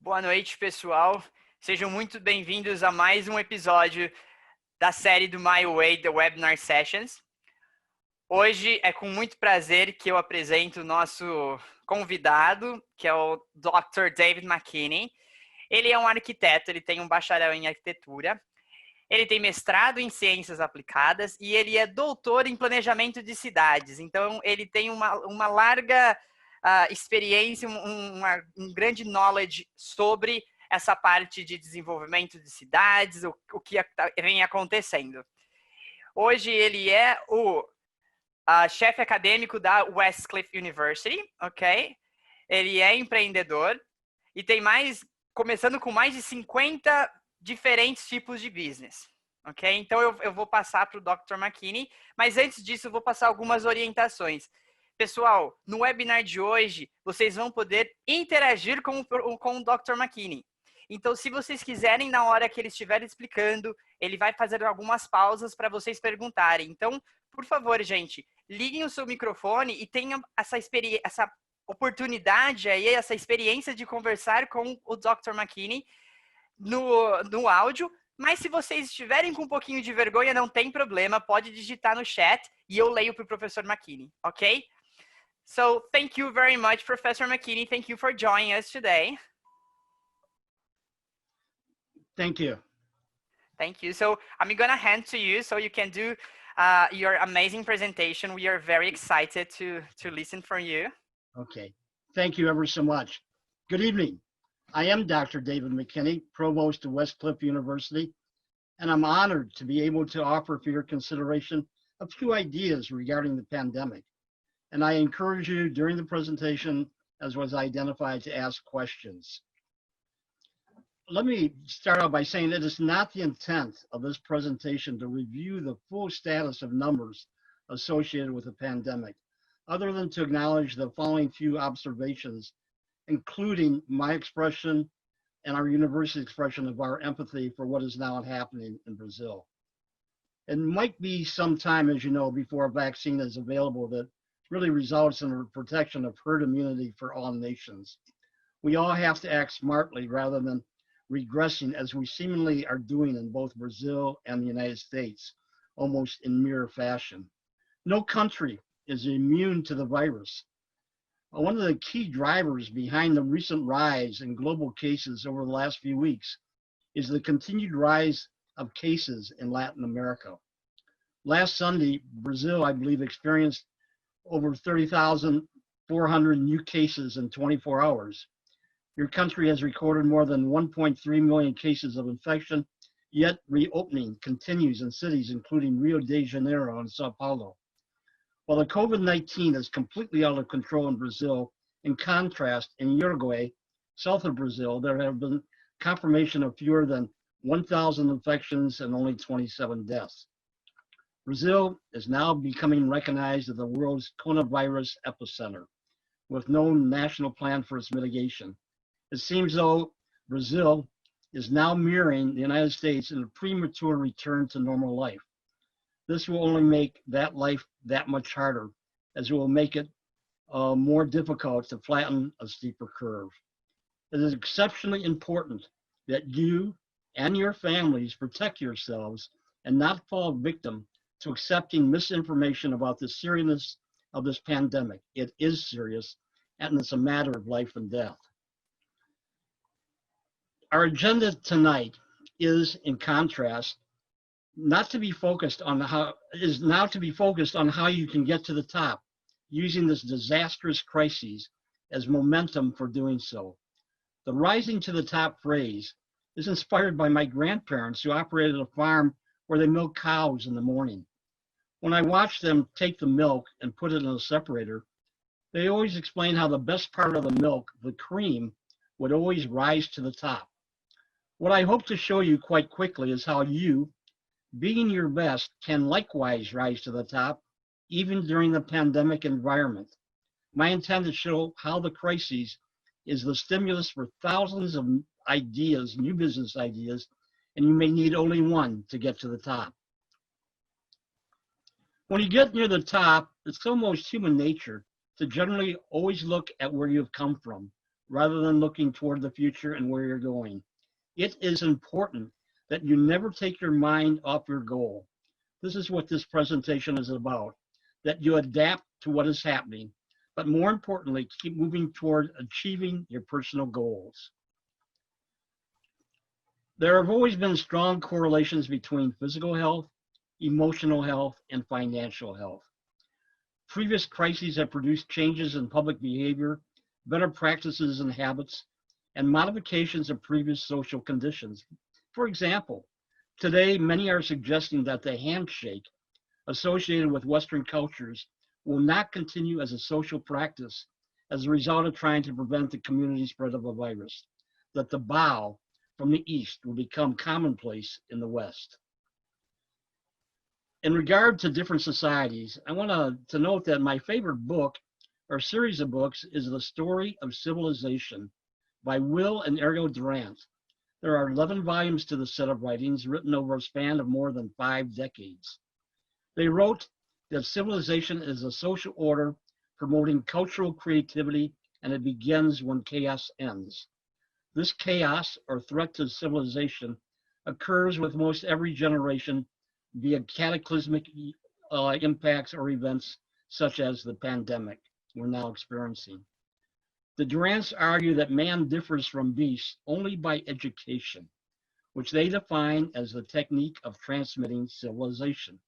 Boa noite, pessoal. Sejam muito bem-vindos a mais um episódio da série do MyWay, The Webinar Sessions. Hoje é com muito prazer que eu apresento o nosso convidado, que é o Dr. David McKinney. Ele é um arquiteto, ele tem um bacharel em arquitetura, ele tem mestrado em ciências aplicadas e ele é doutor em planejamento de cidades. Então, ele tem uma larga experiência, um grande knowledge sobre essa parte de desenvolvimento de cidades, o que vem acontecendo. Hoje ele é o chefe acadêmico da Westcliff University, ok? Ele é empreendedor e tem começando com mais de 50 diferentes tipos de business, ok? Então eu vou passar para o Dr. McKinney, mas antes disso eu vou passar algumas orientações. Pessoal, no webinar de hoje, vocês vão poder interagir com o Dr. McKinney. Então, se vocês quiserem, na hora que ele estiver explicando, ele vai fazer algumas pausas para vocês perguntarem. Então, por favor, gente, liguem o seu microfone e tenham essa oportunidade aí, essa experiência de conversar com o Dr. McKinney no áudio. Mas se vocês estiverem com um pouquinho de vergonha, não tem problema, pode digitar no chat e eu leio para o professor McKinney, ok? So, thank you very much, Professor McKinney. Thank you for joining us today. Thank you. Thank you. So, I'm going to hand to you so you can do your amazing presentation. We are very excited to listen from you. Okay. Thank you ever so much. Good evening. I am Dr. David McKinney, Provost of Westcliff University, and I'm honored to be able to offer for your consideration a few ideas regarding the pandemic. And I encourage you during the presentation, as was identified, to ask questions. Let me start out by saying it is not the intent of this presentation to review the full status of numbers associated with the pandemic, other than to acknowledge the following few observations, including my expression and our university expression of our empathy for what is now happening in Brazil. It might be some time, as you know, before a vaccine is available that really results in the protection of herd immunity for all nations. We all have to act smartly rather than regressing, as we seemingly are doing in both Brazil and the United States, almost in mirror fashion. No country is immune to the virus. One of the key drivers behind the recent rise in global cases over the last few weeks is the continued rise of cases in Latin America. Last Sunday, Brazil, I believe, experienced over 30,400 new cases in 24 hours. Your country has recorded more than 1.3 million cases of infection, yet reopening continues in cities including Rio de Janeiro and Sao Paulo. While the COVID-19 is completely out of control in Brazil, in contrast, in Uruguay, south of Brazil, there have been confirmation of fewer than 1,000 infections and only 27 deaths. Brazil is now becoming recognized as the world's coronavirus epicenter, with no national plan for its mitigation. It seems though Brazil is now mirroring the United States in a premature return to normal life. This will only make that life that much harder, as it will make it more difficult to flatten a steeper curve. It is exceptionally important that you and your families protect yourselves and not fall victim to accepting misinformation about the seriousness of this pandemic. It is serious, and it's a matter of life and death. Our agenda tonight is, in contrast, now to be focused on how you can get to the top, using this disastrous crisis as momentum for doing so. The rising to the top phrase is inspired by my grandparents who operated a farm where they milked cows in the morning. When I watched them take the milk and put it in a separator, they always explained how the best part of the milk, the cream, would always rise to the top. What I hope to show you quite quickly is how you, being your best, can likewise rise to the top, even during the pandemic environment. My intent is to show how the crisis is the stimulus for thousands of ideas, new business ideas, and you may need only one to get to the top. When you get near the top, it's almost human nature to generally always look at where you've come from, rather than looking toward the future and where you're going. It is important that you never take your mind off your goal. This is what this presentation is about, that you adapt to what is happening, but more importantly, keep moving toward achieving your personal goals. There have always been strong correlations between physical health, emotional health, and financial health. Previous crises have produced changes in public behavior, better practices and habits, and modifications of previous social conditions. For example, today many are suggesting that the handshake associated with Western cultures will not continue as a social practice as a result of trying to prevent the community spread of a virus, that the bow from the East will become commonplace in the West. In regard to different societies, I want to note that my favorite book or series of books is The Story of Civilization by Will and Ariel Durant. There are 11 volumes to the set of writings written over a span of more than 5 decades. They wrote that civilization is a social order promoting cultural creativity, and it begins when chaos ends. This chaos or threat to civilization occurs with most every generation via cataclysmic impacts or events such as the pandemic we're now experiencing. The Durants argue that man differs from beasts only by education, which they define as the technique of transmitting civilization.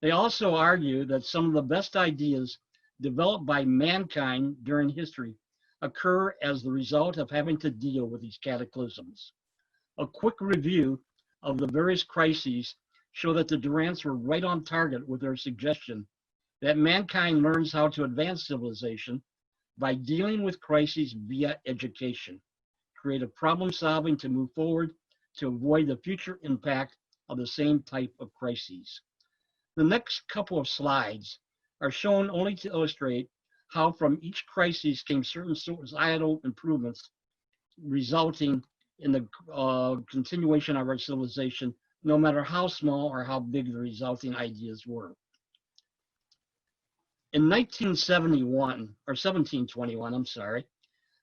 They also argue that some of the best ideas developed by mankind during history occur as the result of having to deal with these cataclysms. A quick review of the various crises show that the Durants were right on target with their suggestion that mankind learns how to advance civilization by dealing with crises via education, creative problem solving to move forward to avoid the future impact of the same type of crises. The next couple of slides are shown only to illustrate how from each crisis came certain societal improvements resulting in the continuation of our civilization, no matter how small or how big the resulting ideas were. In 1721,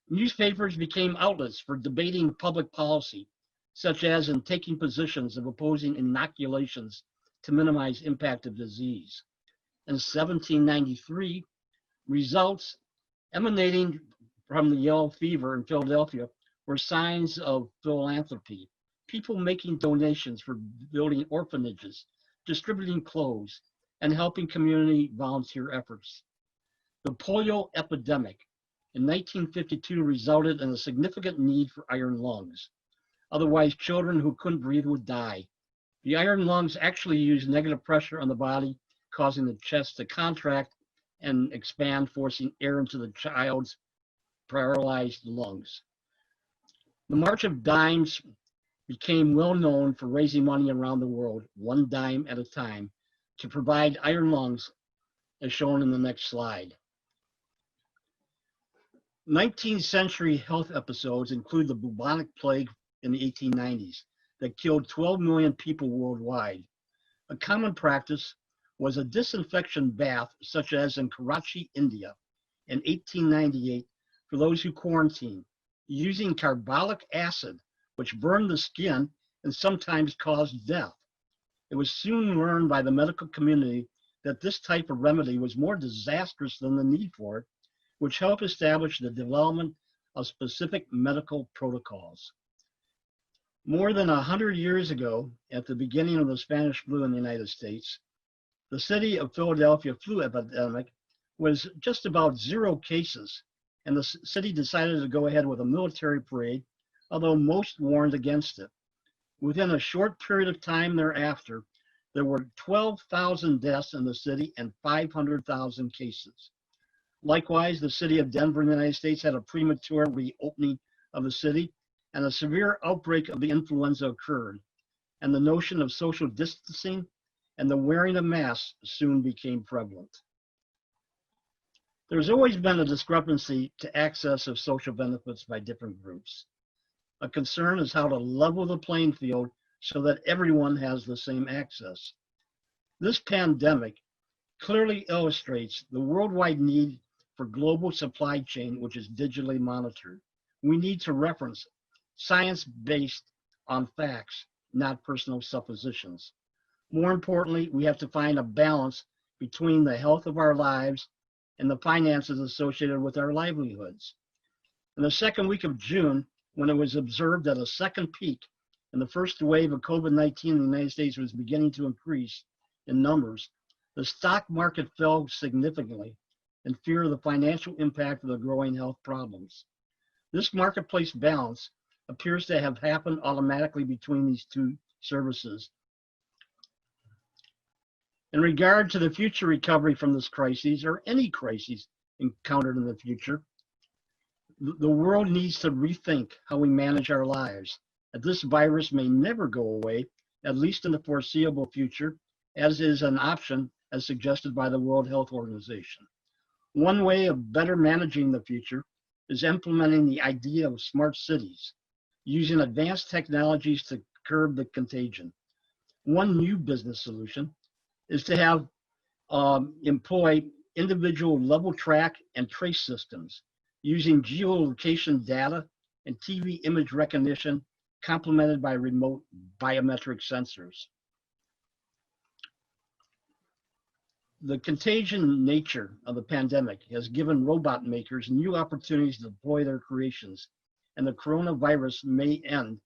newspapers became outlets for debating public policy, such as in taking positions of opposing inoculations to minimize impact of disease. In 1793, results emanating from the yellow fever in Philadelphia were signs of philanthropy, people making donations for building orphanages, distributing clothes, and helping community volunteer efforts. The polio epidemic in 1952 resulted in a significant need for iron lungs. Otherwise, children who couldn't breathe would die. The iron lungs actually use negative pressure on the body, causing the chest to contract and expand, forcing air into the child's paralyzed lungs. The March of Dimes became well known for raising money around the world, one dime at a time, to provide iron lungs, as shown in the next slide. 19th century health episodes include the bubonic plague in the 1890s that killed 12 million people worldwide. A common practice was a disinfection bath, such as in Karachi, India, in 1898 for those who quarantined, using carbolic acid, which burned the skin and sometimes caused death. It was soon learned by the medical community that this type of remedy was more disastrous than the need for it, which helped establish the development of specific medical protocols. More than 100 years ago, at the beginning of the Spanish flu in the United States, the city of Philadelphia flu epidemic was just about 0 cases, and the city decided to go ahead with a military parade, although most warned against it. Within a short period of time thereafter, there were 12,000 deaths in the city and 500,000 cases. Likewise, the city of Denver in the United States had a premature reopening of the city, and a severe outbreak of the influenza occurred, and the notion of social distancing and the wearing of masks soon became prevalent. There's always been a discrepancy to access of social benefits by different groups. A concern is how to level the playing field so that everyone has the same access. This pandemic clearly illustrates the worldwide need for global supply chain, which is digitally monitored. we need to reference science based on facts, not personal suppositions. More importantly, we have to find a balance between the health of our lives and the finances associated with our livelihoods. In the second week of June, when it was observed that a second peak and the first wave of COVID-19 in the United States was beginning to increase in numbers, the stock market fell significantly in fear of the financial impact of the growing health problems. This marketplace balance appears to have happened automatically between these two services. In regard to the future recovery from this crisis, or any crises encountered in the future, the world needs to rethink how we manage our lives. That this virus may never go away, at least in the foreseeable future, as is an option as suggested by the World Health Organization. One way of better managing the future is implementing the idea of smart cities, using advanced technologies to curb the contagion. One new business solution is to have employ individual level track and trace systems using geolocation data and TV image recognition complemented by remote biometric sensors. The contagion nature of the pandemic has given robot makers new opportunities to deploy their creations, and the coronavirus may end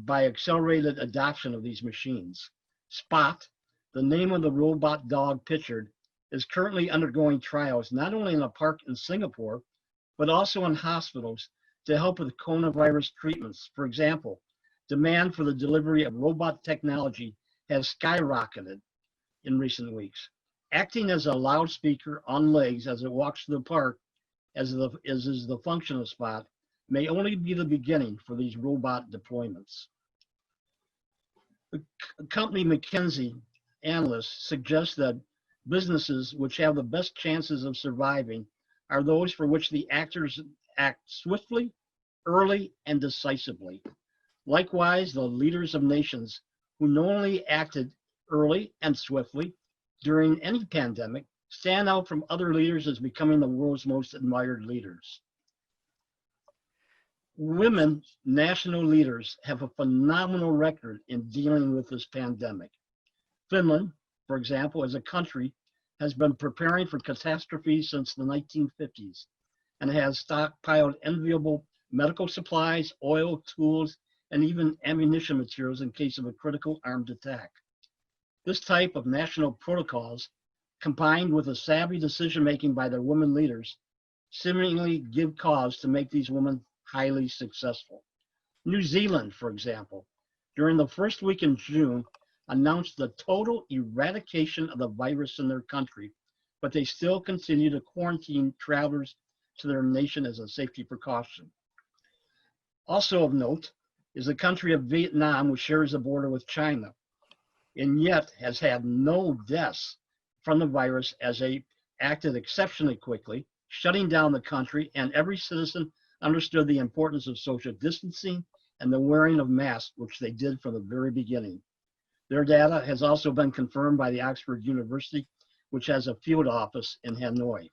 by accelerated adoption of these machines. Spot, the name of the robot dog pictured, is currently undergoing trials not only in a park in Singapore, but also in hospitals to help with coronavirus treatments. For example, demand for the delivery of robot technology has skyrocketed in recent weeks. Acting as a loudspeaker on legs as it walks through the park, as is the function of Spot, may only be the beginning for these robot deployments. The company McKinney analysts suggest that businesses which have the best chances of surviving are those for which the actors act swiftly, early, and decisively. Likewise, the leaders of nations who not only acted early and swiftly during any pandemic stand out from other leaders as becoming the world's most admired leaders. Women national leaders have a phenomenal record in dealing with this pandemic. Finland, for example, as a country, has been preparing for catastrophes since the 1950s and has stockpiled enviable medical supplies, oil, tools, and even ammunition materials in case of a critical armed attack. This type of national protocols, combined with a savvy decision-making by their women leaders, seemingly give cause to make these women highly successful. New Zealand, for example, during the first week in June, announced the total eradication of the virus in their country, but they still continue to quarantine travelers to their nation as a safety precaution. Also of note is the country of Vietnam, which shares a border with China, and yet has had no deaths from the virus as they acted exceptionally quickly, shutting down the country, and every citizen understood the importance of social distancing and the wearing of masks, which they did from the very beginning. Their data has also been confirmed by the Oxford University, which has a field office in Hanoi.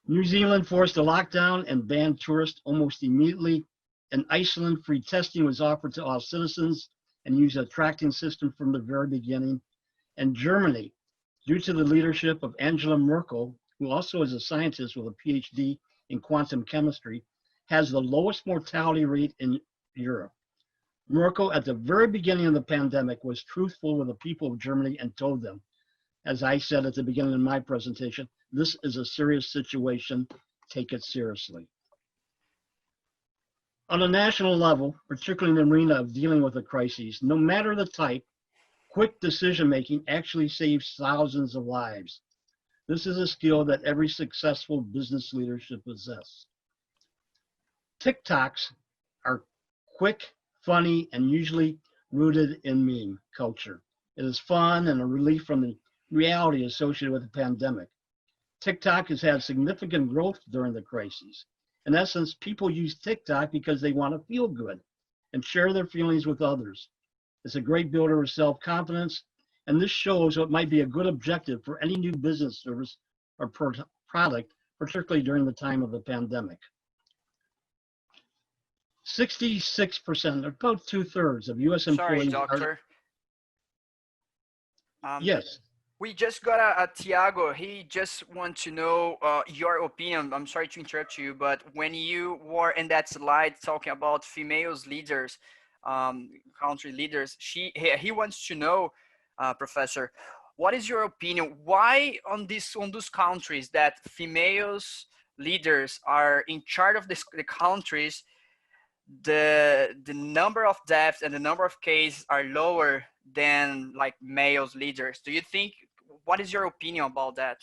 New Zealand forced a lockdown and banned tourists almost immediately. In Iceland, free testing was offered to all citizens and used a tracking system from the very beginning. And Germany, due to the leadership of Angela Merkel, who also is a scientist with a PhD in quantum chemistry, has the lowest mortality rate in Europe. Merkel, at the very beginning of the pandemic, was truthful with the people of Germany and told them, as I said at the beginning of my presentation, this is a serious situation, take it seriously. On a national level, particularly in the arena of dealing with a crisis, no matter the type, quick decision-making actually saves thousands of lives. This is a skill that every successful business leader should possess. TikToks are quick, funny, and usually rooted in meme culture. It is fun and a relief from the reality associated with the pandemic. TikTok has had significant growth during the crisis. In essence, people use TikTok because they want to feel good and share their feelings with others. It's a great builder of self-confidence, and this shows what might be a good objective for any new business service or product, particularly during the time of the pandemic. 66%, about 2/3 of U.S. Sorry, employees are, doctor. yes. We just got a Tiago. He just wants to know your opinion. I'm sorry to interrupt you, but when you were in that slide talking about females leaders, country leaders, he wants to know, Professor, what is your opinion? Why on those countries that females leaders are in charge of the countries, the number of deaths and the number of cases are lower than like males leaders? Do you think, what is your opinion about that?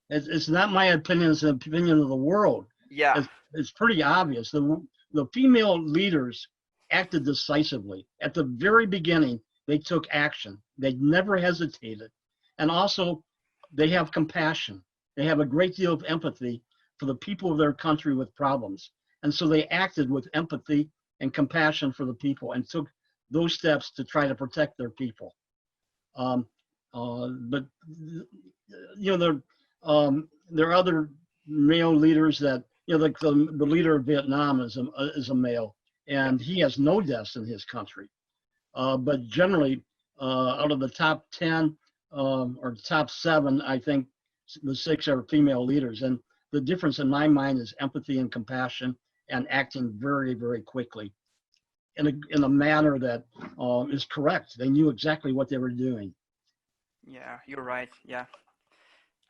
It's not my opinion, it's the opinion of the world. Yeah. It's pretty obvious. The female leaders acted decisively. At the very beginning, they took action. They never hesitated. And also, they have compassion. They have a great deal of empathy for the people of their country with problems. And so they acted with empathy and compassion for the people and took those steps to try to protect their people. But you know, there are other male leaders that, you know, like the leader of Vietnam is a male, and he has no deaths in his country. But generally, out of the top 10 or top 7, I think the 6 are female leaders. And the difference in my mind is empathy and compassion and acting very, very quickly in a manner that is correct. They knew exactly what they were doing. Yeah, you're right. Yeah.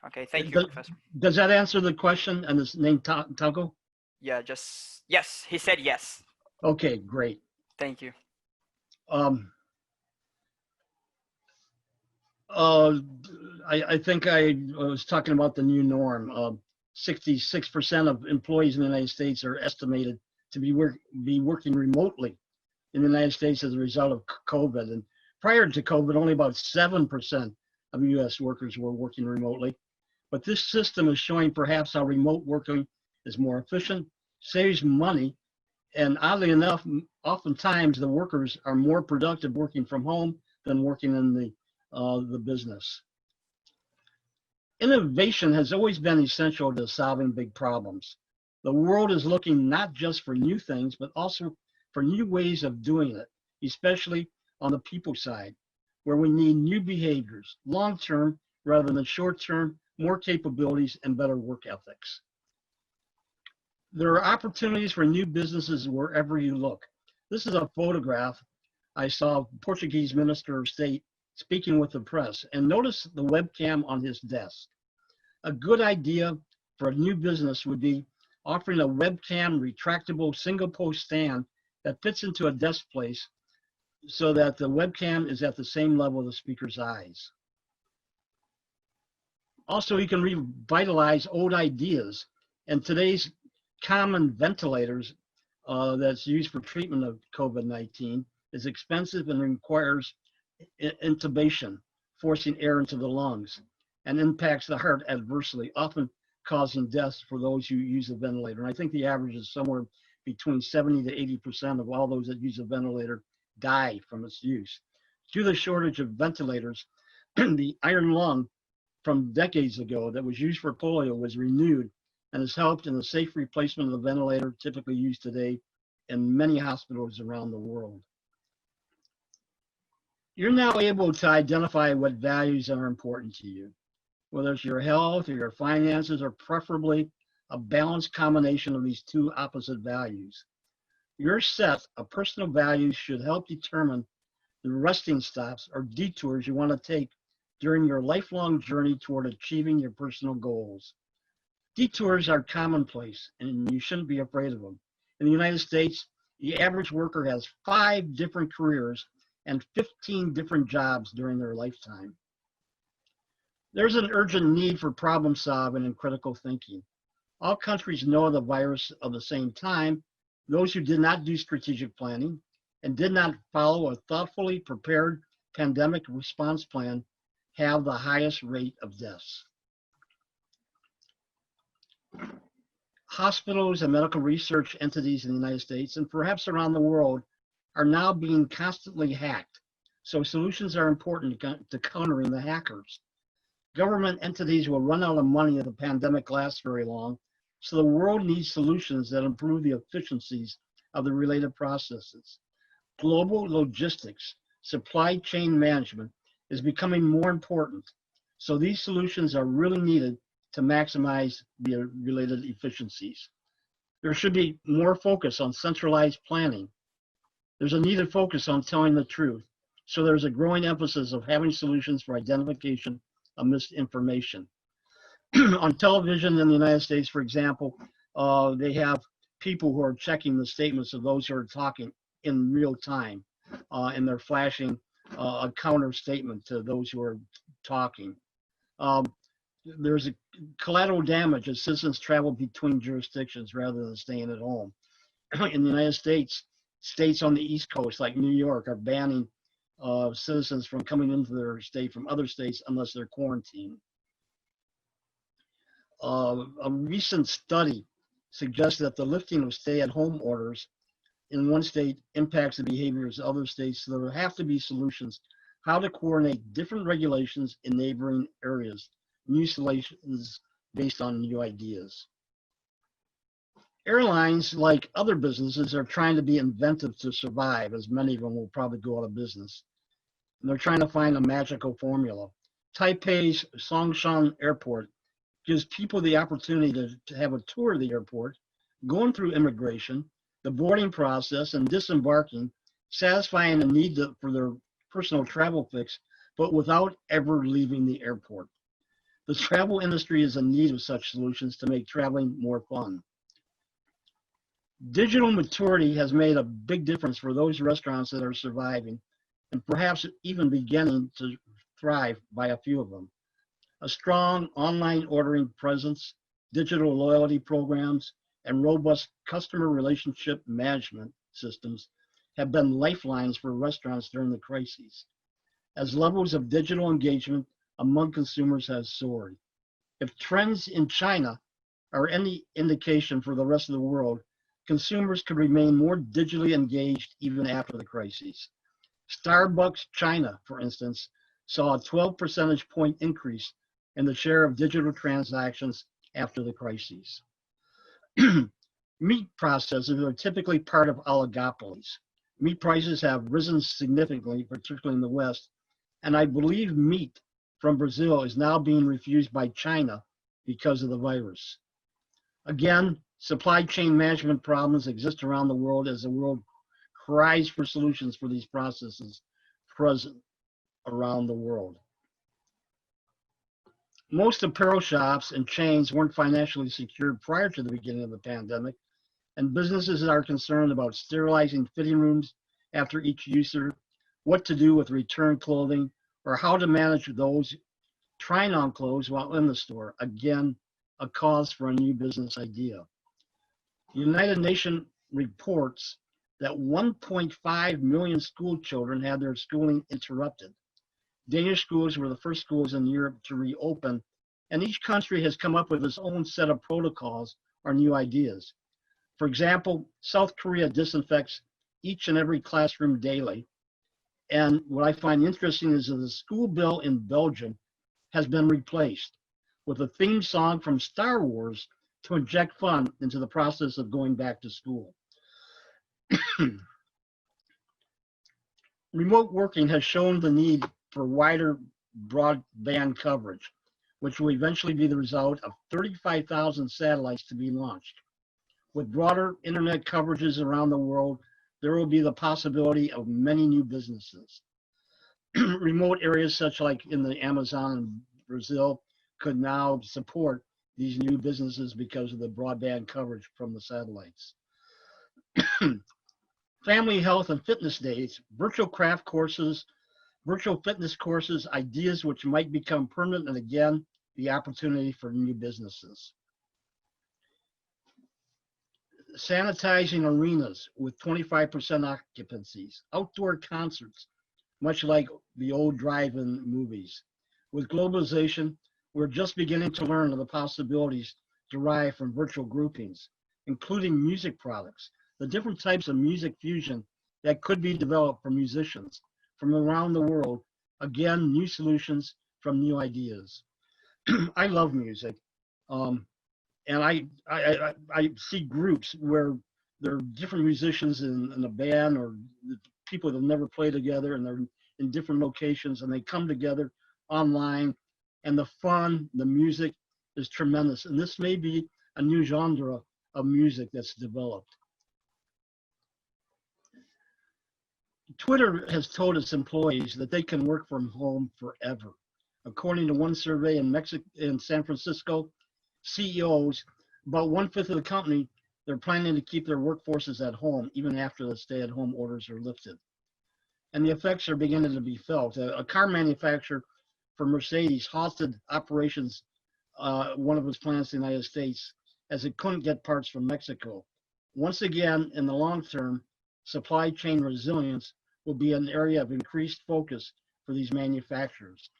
Okay, thank you, Professor. Does that answer the question? And his name Taco? Yeah, just yes. He said yes. Okay, great. Thank you. I think I was talking about the new norm. 66% of employees in the United States are estimated to be working remotely in the United States as a result of COVID. And prior to COVID, only about 7% of U.S. workers were working remotely. But this system is showing perhaps how remote working is more efficient, saves money, and oddly enough, oftentimes the workers are more productive working from home than working in the business. Innovation has always been essential to solving big problems. The world is looking not just for new things, but also for new ways of doing it, especially on the people side, where we need new behaviors, long-term rather than short-term, more capabilities, and better work ethics. There are opportunities for new businesses wherever you look. This is a photograph I saw Portuguese Minister of State speaking with the press, and notice the webcam on his desk. A good idea for a new business would be offering a webcam retractable single post stand that fits into a desk place so that the webcam is at the same level of the speaker's eyes. Also, you can revitalize old ideas, and today's common ventilators that's used for treatment of COVID-19 is expensive and requires intubation, forcing air into the lungs, and impacts the heart adversely, often causing deaths for those who use a ventilator. And I think the average is somewhere between 70 to 80% of all those that use a ventilator die from its use. Due to the shortage of ventilators, the iron lung from decades ago that was used for polio was renewed and has helped in the safe replacement of the ventilator typically used today in many hospitals around the world. You're now able to identify what values are important to you, whether it's your health or your finances, or preferably a balanced combination of these two opposite values. Your set of personal values should help determine the resting stops or detours you want to take during your lifelong journey toward achieving your personal goals. Detours are commonplace, and you shouldn't be afraid of them. In the United States, the average worker has 5 different careers and 15 different jobs during their lifetime. There's an urgent need for problem solving and critical thinking. All countries know the virus at the same time. Those who did not do strategic planning and did not follow a thoughtfully prepared pandemic response plan have the highest rate of deaths. Hospitals and medical research entities in the United States and perhaps around the world are now being constantly hacked. So solutions are important to countering the hackers. Government entities will run out of money if the pandemic lasts very long. So the world needs solutions that improve the efficiencies of the related processes. Global logistics, supply chain management is becoming more important. So these solutions are really needed to maximize the related efficiencies. There should be more focus on centralized planning. There's a needed focus on telling the truth. So there's a growing emphasis of having solutions for identification of misinformation. On television in the United States, for example, they have people who are checking the statements of those who are talking in real time, and they're flashing a counter statement to those who are talking. There's a collateral damage as citizens travel between jurisdictions rather than staying at home. In the United States, states on the East Coast, like New York, are banning citizens from coming into their state from other states unless they're quarantined. A recent study suggests that the lifting of stay-at-home orders in one state impacts the behaviors of other states, so there have to be solutions how to coordinate different regulations in neighboring areas, new solutions based on new ideas. Airlines, like other businesses, are trying to be inventive to survive, as many of them will probably go out of business. And they're trying to find a magical formula. Taipei's Songshan Airport gives people the opportunity to have a tour of the airport, going through immigration, the boarding process, and disembarking, satisfying the need for their personal travel fix, but without ever leaving the airport. The travel industry is in need of such solutions to make traveling more fun. Digital maturity has made a big difference for those restaurants that are surviving and perhaps even beginning to thrive by a few of them. A strong online ordering presence, digital loyalty programs, and robust customer relationship management systems have been lifelines for restaurants during the crises, as levels of digital engagement among consumers has soared. If trends in China are any indication for the rest of the world, consumers could remain more digitally engaged even after the crises. Starbucks China, for instance, saw a 12 percentage point increase in the share of digital transactions after the crises. Meat processors are typically part of oligopolies. Meat prices have risen significantly, particularly in the West, and I believe meat from Brazil is now being refused by China because of the virus. Again, supply chain management problems exist around the world as the world cries for solutions for these processes present around the world. Most apparel shops and chains weren't financially secured prior to the beginning of the pandemic, and businesses are concerned about sterilizing fitting rooms after each user, what to do with returned clothing, or how to manage those trying on clothes while in the store. Again, a cause for a new business idea. The United Nations reports that 1.5 million school children had their schooling interrupted. Danish schools were the first schools in Europe to reopen, and each country has come up with its own set of protocols or new ideas. For example, South Korea disinfects each and every classroom daily. And what I find interesting is that the school bell in Belgium has been replaced with a theme song from Star Wars to inject fun into the process of going back to school. Remote working has shown the need for wider broadband coverage, which will eventually be the result of 35,000 satellites to be launched. With broader internet coverages around the world, there will be the possibility of many new businesses. Remote areas such like in the Amazon and Brazil could now support these new businesses because of the broadband coverage from the satellites. Family health and fitness days, virtual craft courses, virtual fitness courses, ideas which might become permanent, and again, the opportunity for new businesses. Sanitizing arenas with 25% occupancies, outdoor concerts, much like the old drive-in movies. With globalization, we're just beginning to learn of the possibilities derived from virtual groupings, including music products, the different types of music fusion that could be developed for musicians from around the world. Again, new solutions from new ideas. I love music. And I see groups where they're different musicians in a band, or people that never play together, and they're in different locations, and they come together online, and the fun, the music is tremendous. And this may be a new genre of music that's developed. Twitter has told its employees that they can work from home forever. According to one survey in San Francisco, CEOs, about 1/5 of the company, they're planning to keep their workforces at home even after the stay-at-home orders are lifted. And the effects are beginning to be felt. A car manufacturer for Mercedes halted operations, one of its plants in the United States, as it couldn't get parts from Mexico. Once again, in the long term, supply chain resilience will be an area of increased focus for these manufacturers.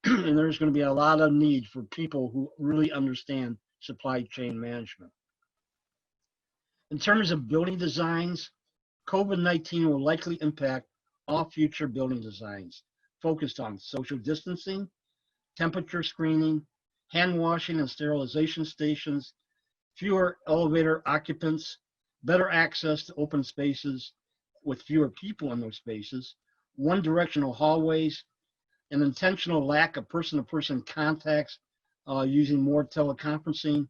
And there's going to be a lot of need for people who really understand supply chain management. In terms of building designs, COVID-19 will likely impact all future building designs focused on social distancing, temperature screening, hand washing and sterilization stations, fewer elevator occupants, better access to open spaces with fewer people in those spaces, one-directional hallways, an intentional lack of person-to-person contacts using more teleconferencing,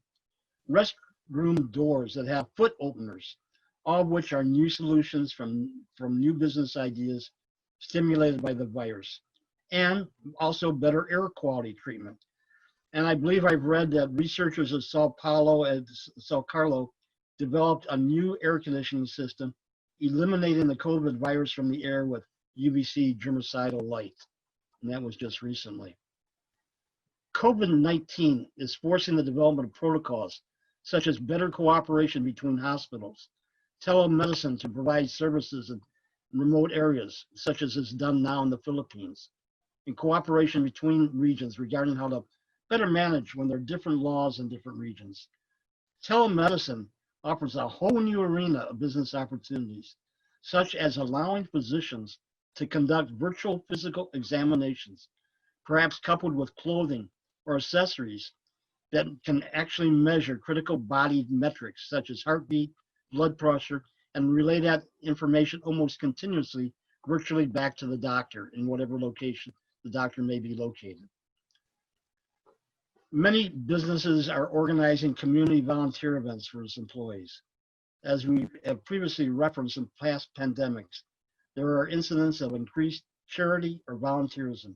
restroom doors that have foot openers, all of which are new solutions from new business ideas stimulated by the virus, and also better air quality treatment. And I believe I've read that researchers at Sao Paulo and Sao Carlo developed a new air conditioning system, eliminating the COVID virus from the air with UVC germicidal light. And that was just recently. COVID-19 is forcing the development of protocols, such as better cooperation between hospitals, telemedicine to provide services in remote areas, such as is done now in the Philippines, and cooperation between regions regarding how to better manage when there are different laws in different regions. Telemedicine offers a whole new arena of business opportunities, such as allowing physicians to conduct virtual physical examinations, perhaps coupled with clothing or accessories that can actually measure critical body metrics such as heartbeat, blood pressure, and relay that information almost continuously virtually back to the doctor in whatever location the doctor may be located. Many businesses are organizing community volunteer events for its employees. As we have previously referenced in past pandemics, there are incidents of increased charity or volunteerism.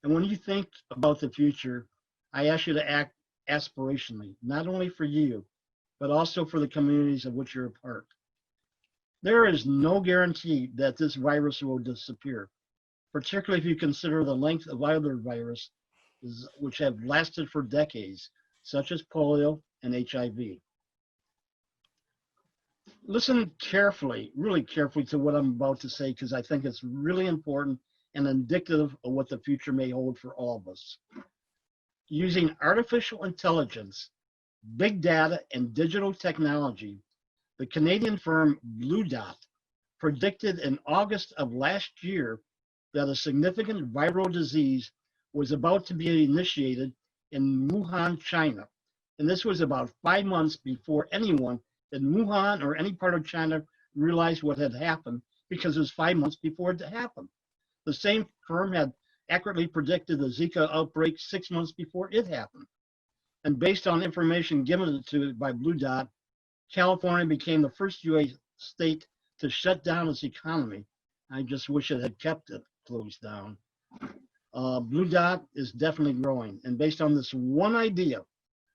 And when you think about the future, I ask you to act aspirationally, not only for you, but also for the communities of which you're a part. There is no guarantee that this virus will disappear, particularly if you consider the length of other viruses which have lasted for decades, such as polio and HIV. Listen carefully, really carefully to what I'm about to say, because I think it's really important and indicative of what the future may hold for all of us. Using artificial intelligence, big data, and digital technology, the Canadian firm Blue Dot predicted in August of last year that a significant viral disease was about to be initiated in Wuhan, China. And this was about 5 months before anyone in Wuhan or any part of China realized what had happened, because it was 5 months before it happened. The same firm had accurately predicted the Zika outbreak 6 months before it happened. And based on information given to it by Blue Dot, California became the first U.S. state to shut down its economy. I just wish it had kept it closed down. Blue Dot is definitely growing. And based on this one idea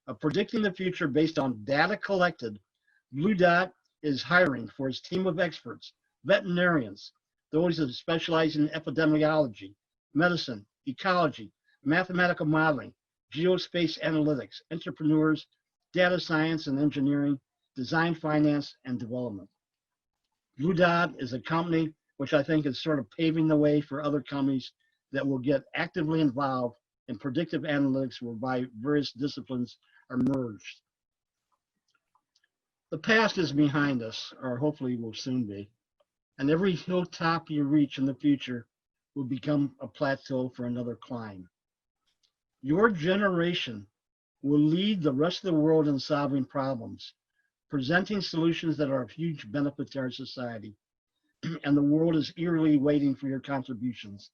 of predicting the future based on data collected, Blue Dot is hiring for its team of experts, veterinarians, those that specialize in epidemiology, medicine, ecology, mathematical modeling, geospace analytics, entrepreneurs, data science and engineering, design, finance, and development. Blue Dot is a company which I think is sort of paving the way for other companies that will get actively involved in predictive analytics whereby various disciplines are merged. The past is behind us, or hopefully will soon be, and every hilltop you reach in the future will become a plateau for another climb. Your generation will lead the rest of the world in solving problems. presenting solutions that are of huge benefit to our society. And the world is eagerly waiting for your contributions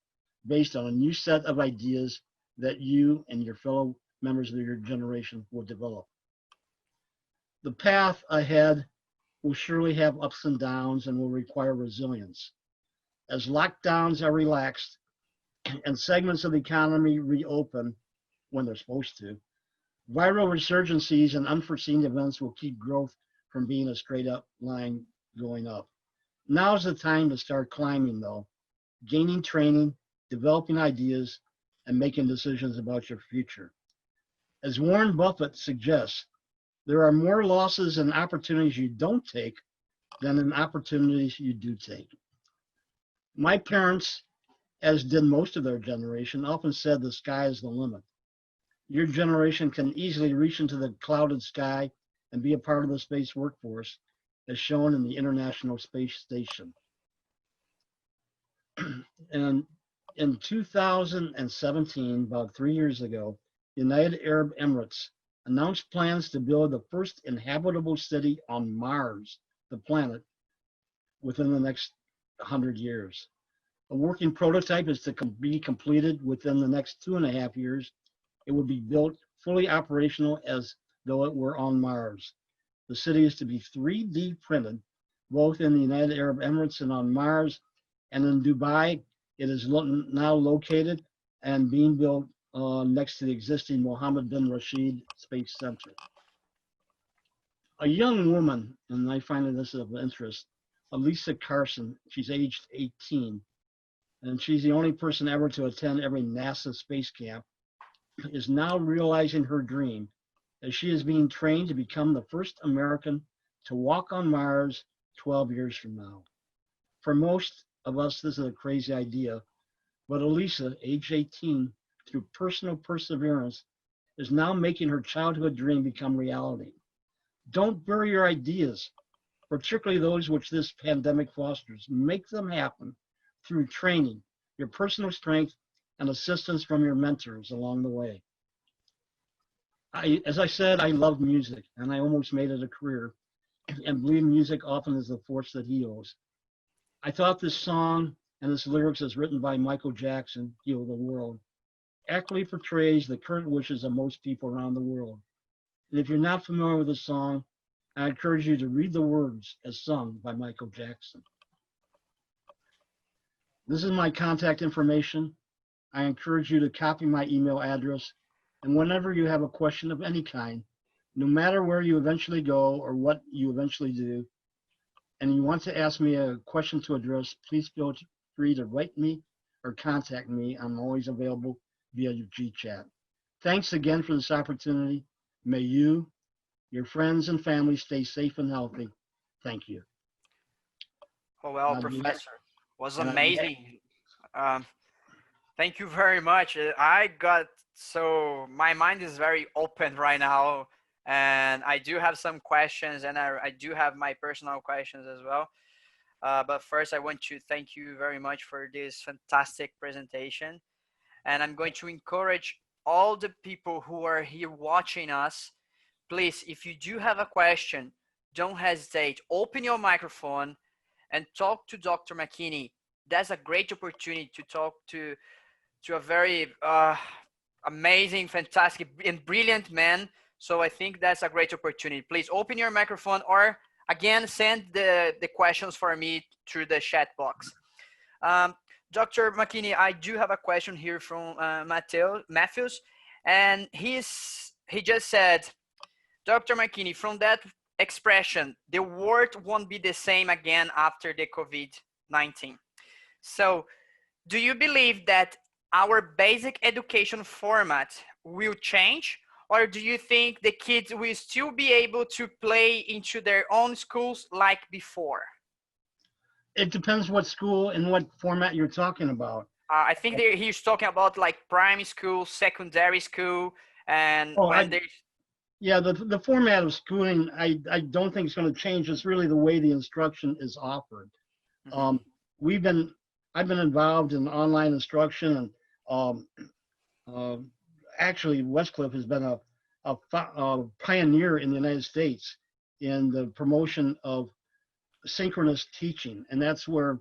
based on a new set of ideas that you and your fellow members of your generation will develop. The path ahead will surely have ups and downs and will require resilience. As lockdowns are relaxed and segments of the economy reopen when they're supposed to, viral resurgencies and unforeseen events will keep growth from being a straight up line going up. Now's the time to start climbing though, gaining training, developing ideas, and making decisions about your future. As Warren Buffett suggests, there are more losses and opportunities you don't take than in opportunities you do take. My parents, as did most of their generation, often said the sky is the limit. Your generation can easily reach into the clouded sky and be a part of the space workforce, as shown in the International Space Station. And in 2017, about 3 years ago, the United Arab Emirates announced plans to build the first inhabitable city on Mars, the planet, within the next 100 years. A working prototype is to be completed within the next 2.5 years. It will be built fully operational as though it were on Mars. The city is to be 3D printed, both in the United Arab Emirates and on Mars, and in Dubai. It is now located and being built next to the existing Mohammed bin Rashid Space Center. A young woman, and I find this of interest, Elisa Carson, she's aged 18, and she's the only person ever to attend every NASA space camp, is now realizing her dream as she is being trained to become the first American to walk on Mars 12 years from now. For most of us, this is a crazy idea, but Elisa, age 18, through personal perseverance, is now making her childhood dream become reality. Don't bury your ideas, particularly those which this pandemic fosters. Make them happen through training, your personal strength, and assistance from your mentors along the way. As I said, I love music, and I almost made it a career, and believe music often is the force that heals. I thought this song and its lyrics, as written by Michael Jackson, Heal the World, accurately portrays the current wishes of most people around the world. And if you're not familiar with the song, I encourage you to read the words as sung by Michael Jackson. This is my contact information. I encourage you to copy my email address, and whenever you have a question of any kind, no matter where you eventually go or what you eventually do, and you want to ask me a question to address, please feel free to write me or contact me. I'm always available via your GChat. Thanks again for this opportunity. May you, your friends and family stay safe and healthy. Thank you. Oh, well, Professor, was amazing. Thank you very much. My mind is very open right now, and I do have some questions, and I do have my personal questions as well. But first, I want to thank you very much for this fantastic presentation. And I'm going to encourage all the people who are here watching us, please, if you do have a question, don't hesitate. Open your microphone and talk to Dr. McKinney. That's a great opportunity to talk to a very amazing, fantastic, and brilliant man. So I think that's a great opportunity. Please open your microphone, or again, send the questions for me through the chat box. Dr. McKinney, I do have a question here from Matthews, and he just said, Dr. McKinney, from that expression, the world won't be the same again after the COVID-19. So do you believe that our basic education format will change, or do you think the kids will still be able to play into their own schools like before? It depends what school and what format you're talking about. I think he's talking about like primary school, secondary school, and yeah, the format of schooling, I don't think it's going to change. It's really the way the instruction is offered. Mm-hmm. I've been involved in online instruction, and actually Westcliff has been a pioneer in the United States in the promotion of synchronous teaching, and that's where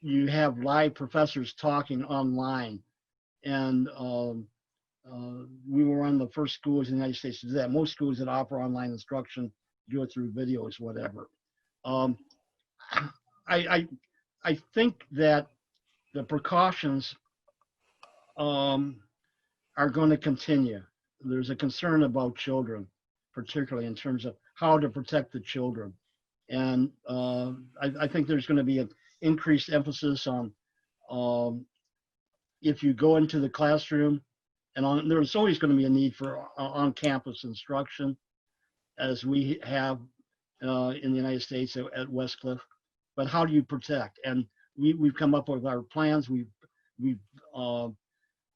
you have live professors talking online. And we were one of the first schools in the United States to do that. Most schools that offer online instruction do it through videos, whatever. I think that the precautions are going to continue. There's a concern about children, particularly in terms of how to protect the children. And I think there's going to be an increased emphasis on if you go into the classroom, and there's always going to be a need for on-campus instruction, as we have in the United States at Westcliff. But how do you protect? And we've come up with our plans. We've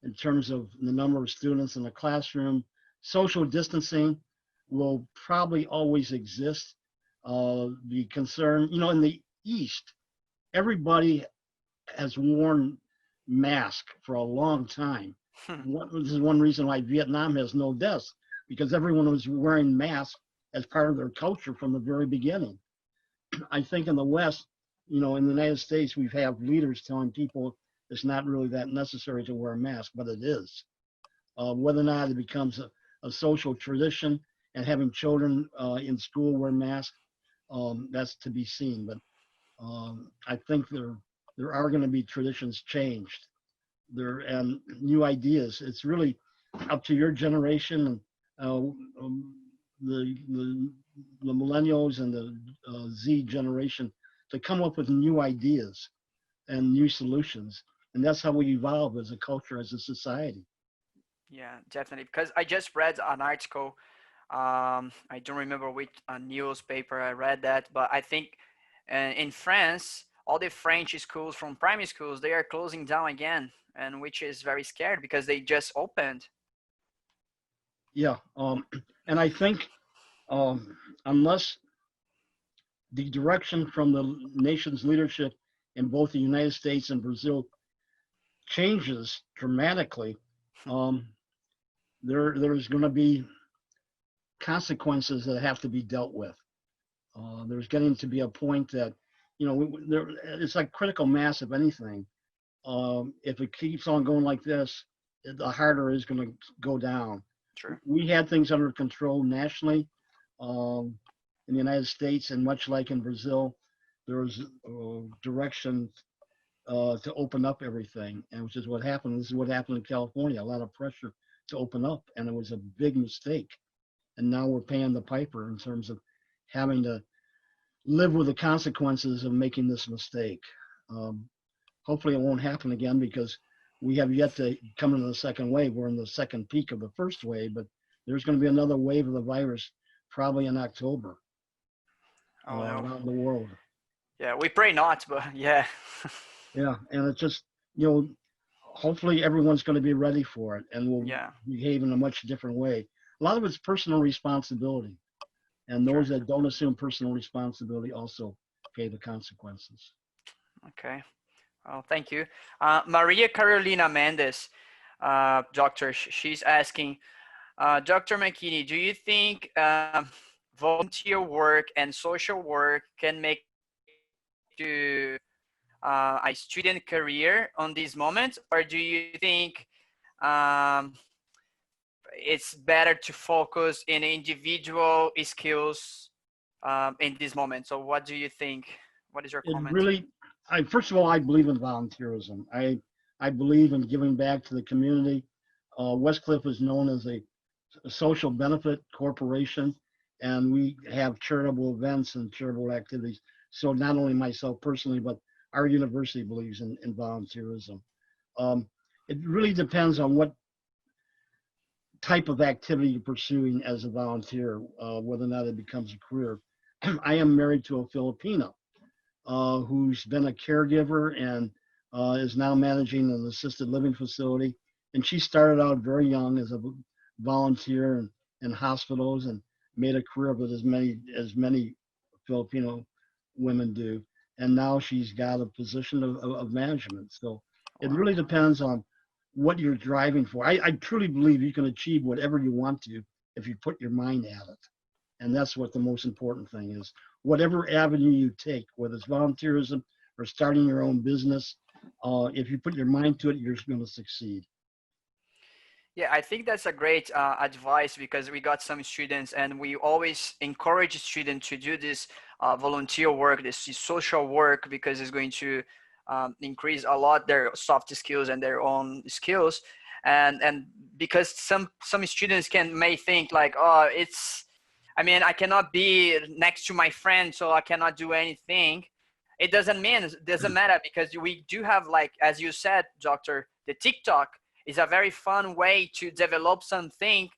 in terms of the number of students in the classroom, social distancing will probably always exist. The concern, in the East, everybody has worn masks for a long time. This is one reason why Vietnam has no deaths, because everyone was wearing masks as part of their culture from the very beginning. I think in the West, in the United States, we have leaders telling people it's not really that necessary to wear a mask, but it is. Whether or not it becomes a social tradition and having children in school wear masks, that's to be seen. But I think there are going to be traditions changed and new ideas. It's really up to your generation and the millennials and the Z generation to come up with new ideas and new solutions. And that's how we evolve as a culture, as a society. Yeah, definitely. Because I just read an article. I don't remember which newspaper I read that, but I think in France, all the French schools from primary schools, they are closing down again, and which is very scared because they just opened. Yeah, and I think unless the direction from the nation's leadership in both the United States and Brazil changes dramatically, there's going to be consequences that have to be dealt with. There's getting to be a point that, it's like critical mass of anything. If it keeps on going like this, the harder it's going to go down. True. We had things under control nationally in the United States, and much like in Brazil, there was direction to open up everything, and which is what happened. This is what happened in California, a lot of pressure to open up, and it was a big mistake. And now we're paying the piper in terms of having to live with the consequences of making this mistake. Hopefully it won't happen again, because we have yet to come into the second wave. We're in the second peak of the first wave, but there's going to be another wave of the virus probably in October around the world. Yeah, we pray not, but yeah. Yeah, and it's just, hopefully everyone's going to be ready for it and will behave in a much different way. A lot of it's personal responsibility, and those that don't assume personal responsibility also pay the consequences. Okay. Well, thank you. Maria Carolina Mendes, doctor, she's asking, Dr. McKinney, do you think volunteer work and social work can make to a student career on this moment, or do you think it's better to focus in individual skills in this moment? So what do you think? What is your comment? First of all, I believe in volunteerism. I believe in giving back to the community. Westcliff is known as a social benefit corporation, and we have charitable events and charitable activities. So not only myself personally, but our university believes in volunteerism. It really depends on what type of activity you're pursuing as a volunteer, whether or not it becomes a career. I am married to a Filipino who's been a caregiver and is now managing an assisted living facility. And she started out very young as a volunteer in hospitals and made a career of it, as many Filipino women do. And now she's got a position of management. So it really depends on what you're driving for. I truly believe you can achieve whatever you want to if you put your mind at it. And that's what the most important thing is. Whatever avenue you take, whether it's volunteerism or starting your own business, if you put your mind to it, you're going to succeed. Yeah, I think that's a great advice, because we got some students and we always encourage students to do this volunteer work, this social work, because it's going to increase a lot their soft skills and their own skills. And because some students may think like, oh, I cannot be next to my friend, so I cannot do anything. It doesn't matter, because we do have, like, as you said, Doctor, the TikTok is a very fun way to develop something,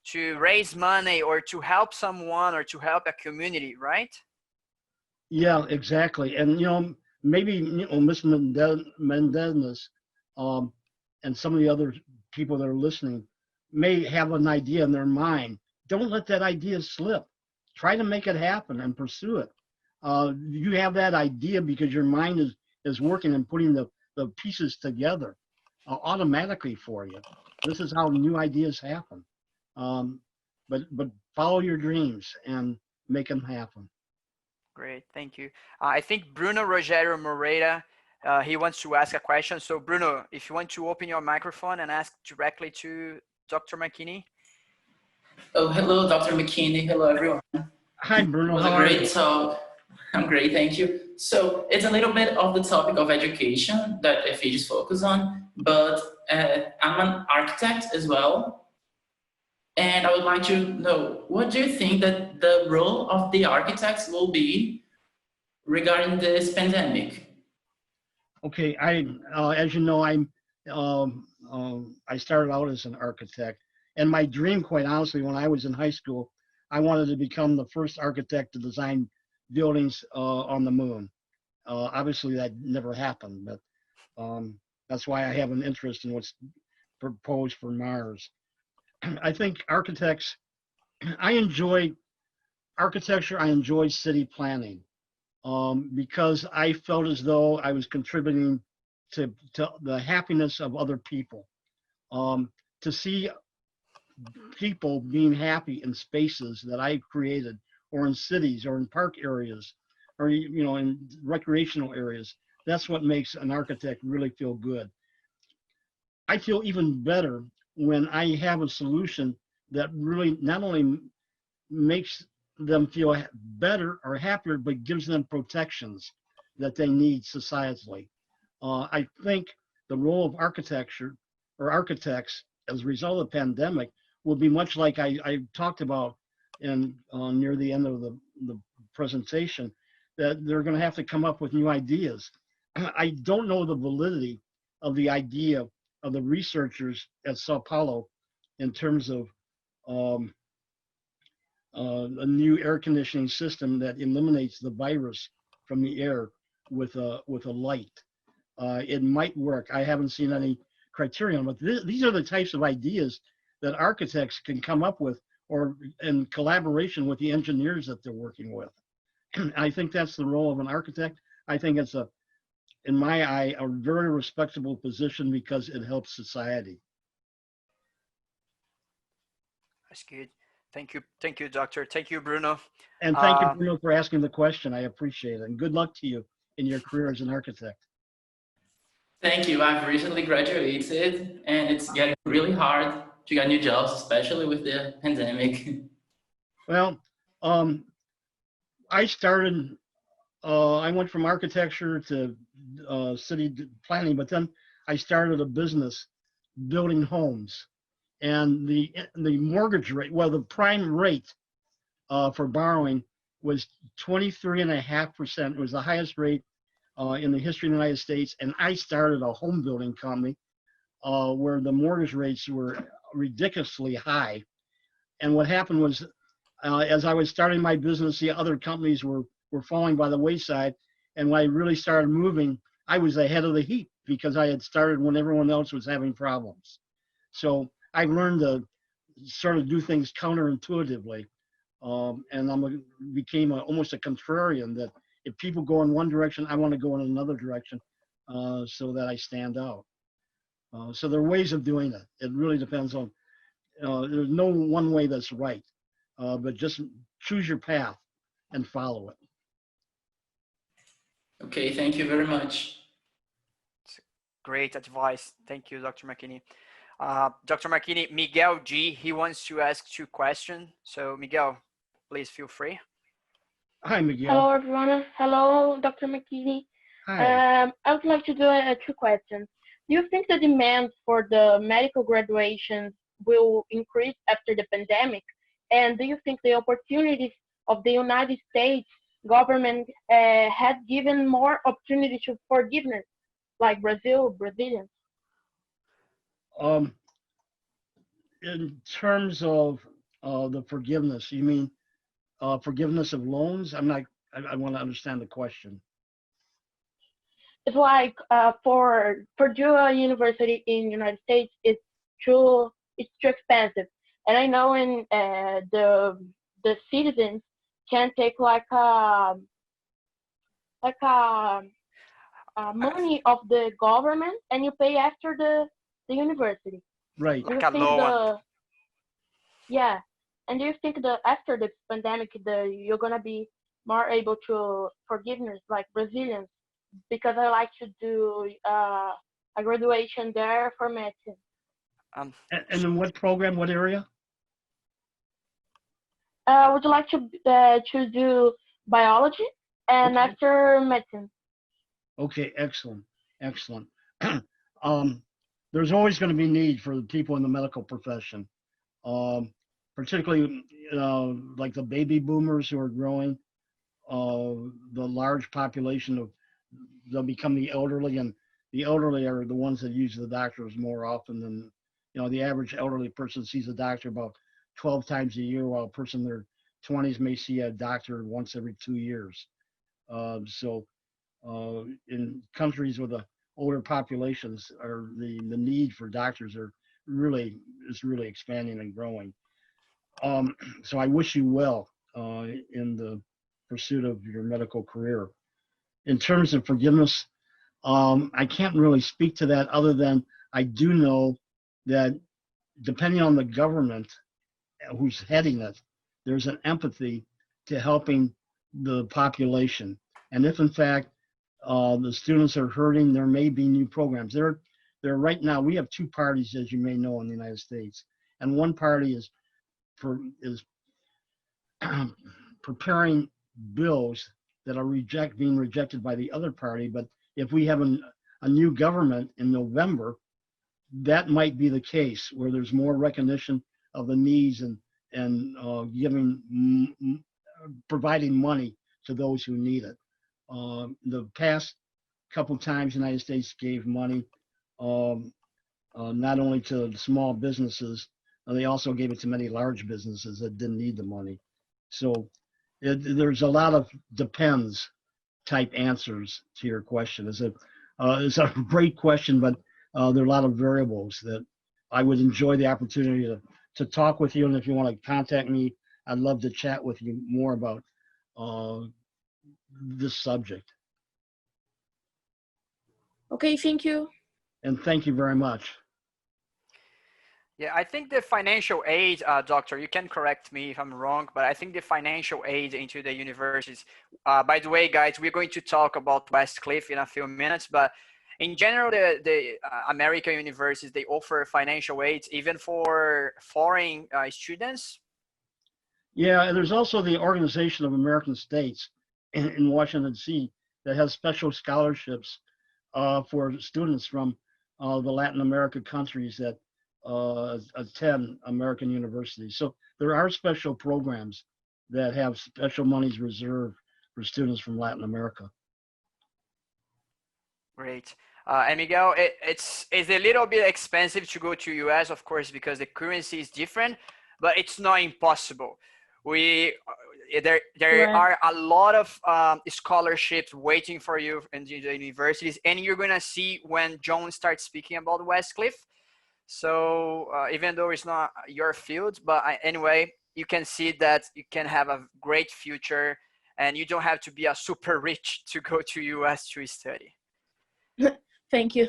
to raise money, or to help someone, or to help a community, right? Yeah, exactly. And, maybe, Ms. Mendez, and some of the other people that are listening may have an idea in their mind. Don't let that idea slip. Try to make it happen and pursue it. You have that idea because your mind is working and putting the pieces together automatically for you. This is how new ideas happen. But follow your dreams and make them happen. Great, thank you. I think Bruno Rogério Moreira, he wants to ask a question. So Bruno, if you want to open your microphone and ask directly to Dr. McKinney. Oh, hello, Dr. McKinney. Hello, everyone. Hi, Bruno. It was a great talk. I'm great, thank you. So it's a little bit of the topic of education that FH focus on, but I'm an architect as well. And I would like to know, what do you think that the role of the architects will be regarding this pandemic? Okay, as you know, I started out as an architect, and my dream, quite honestly, when I was in high school, I wanted to become the first architect to design buildings on the moon. Obviously, that never happened, but that's why I have an interest in what's proposed for Mars. I think architects, I enjoy architecture, I enjoy city planning, because I felt as though I was contributing to the happiness of other people. To see people being happy in spaces that I created, or in cities, or in park areas, or in recreational areas, that's what makes an architect really feel good. I feel even better when I have a solution that really not only makes them feel better or happier, but gives them protections that they need societally. I think the role of architecture or architects as a result of the pandemic will be much like I talked about near the end of the presentation, that they're going to have to come up with new ideas. I don't know the validity of the idea of the researchers at Sao Paulo in terms of a new air conditioning system that eliminates the virus from the air with a light. It might work. I haven't seen any criterion, but these are the types of ideas that architects can come up with, or in collaboration with the engineers that they're working with. I think that's the role of an architect. I think it's in my eye, a very respectable position because it helps society. That's good. Thank you, Doctor. Thank you, Bruno. And thank you, Bruno, for asking the question. I appreciate it. And good luck to you in your career as an architect. Thank you. I've recently graduated, and it's getting really hard to get new jobs, especially with the pandemic. Well, I started, I went from architecture to city planning, but then I started a business building homes. And the mortgage rate, well, the prime rate for borrowing was 23.5%. It was the highest rate in the history of the United States. And I started a home building company where the mortgage rates were ridiculously high. And what happened was, as I was starting my business, the other companies were falling by the wayside. And when I really started moving, I was ahead of the heap because I had started when everyone else was having problems. So I learned to sort of do things counterintuitively. And I became almost a contrarian, that if people go in one direction, I want to go in another direction so that I stand out. So there are ways of doing it. It really depends on, there's no one way that's right, but just choose your path and follow it. Okay, thank you very much. Great advice. Thank you, Dr. McKinney. Dr. McKinney, Miguel G, he wants to ask 2 questions. So Miguel, please feel free. Hi, Miguel. Hello, everyone. Hello, Dr. McKinney. Hi. I would like to do 2 questions. Do you think the demand for the medical graduations will increase after the pandemic? And do you think the opportunities of the United States government had given more opportunity to forgiveness, like Brazilians? In terms of the forgiveness, you mean forgiveness of loans? I want to understand the question. It's like for Purdue University in United States, it's too expensive, and I know in the citizens can take like money of the government, and you pay after the university. Right. Do you Like a think loan. yeah, and do you think after the pandemic, you're gonna be more able to forgiveness like Brazilians? Because I like to do a graduation there for medicine. Um, And in what program, what area? I would like to do biology and Okay. after medicine. Okay, excellent, excellent. There's always going to be need for the people in the medical profession, particularly like the baby boomers who are growing, the large population of, they'll become the elderly, and the elderly are the ones that use the doctors more often than, the average elderly person sees a doctor about 12 times a year, while a person in their 20s may see a doctor once every 2 years. So in countries with the older populations, the need for doctors is really expanding and growing. So I wish you well in the pursuit of your medical career. In terms of forgiveness, I can't really speak to that other than I do know that depending on the government who's heading it, there's an empathy to helping the population. And if in fact the students are hurting, there may be new programs. There right now, we have 2 parties, as you may know, in the United States. And one party is preparing bills that are being rejected by the other party. But if we have a new government in November, that might be the case, where there's more recognition of the needs and providing money to those who need it. The past couple times, the United States gave money not only to small businesses, they also gave it to many large businesses that didn't need the money. So there's a lot of depends type answers to your question. It's a great question, but there are a lot of variables that I would enjoy the opportunity to talk with you. And if you want to contact me, I'd love to chat with you more about this subject. Okay, thank you. And thank you very much. Yeah, I think the financial aid, doctor, you can correct me if I'm wrong, but I think the financial aid into the universities, by the way, guys, we're going to talk about Westcliff in a few minutes, but in general, the American universities, they offer financial aids even for foreign students. Yeah, and there's also the Organization of American States in Washington, D.C. that has special scholarships for students from the Latin America countries that attend American universities. So there are special programs that have special monies reserved for students from Latin America. Great. And Miguel, it's a little bit expensive to go to US, of course, because the currency is different, but it's not impossible. There Right. are a lot of scholarships waiting for you in the universities, and you're gonna see when John starts speaking about Westcliff. So even though it's not your field, but anyway, you can see that you can have a great future, and you don't have to be a super rich to go to US to study. Thank you.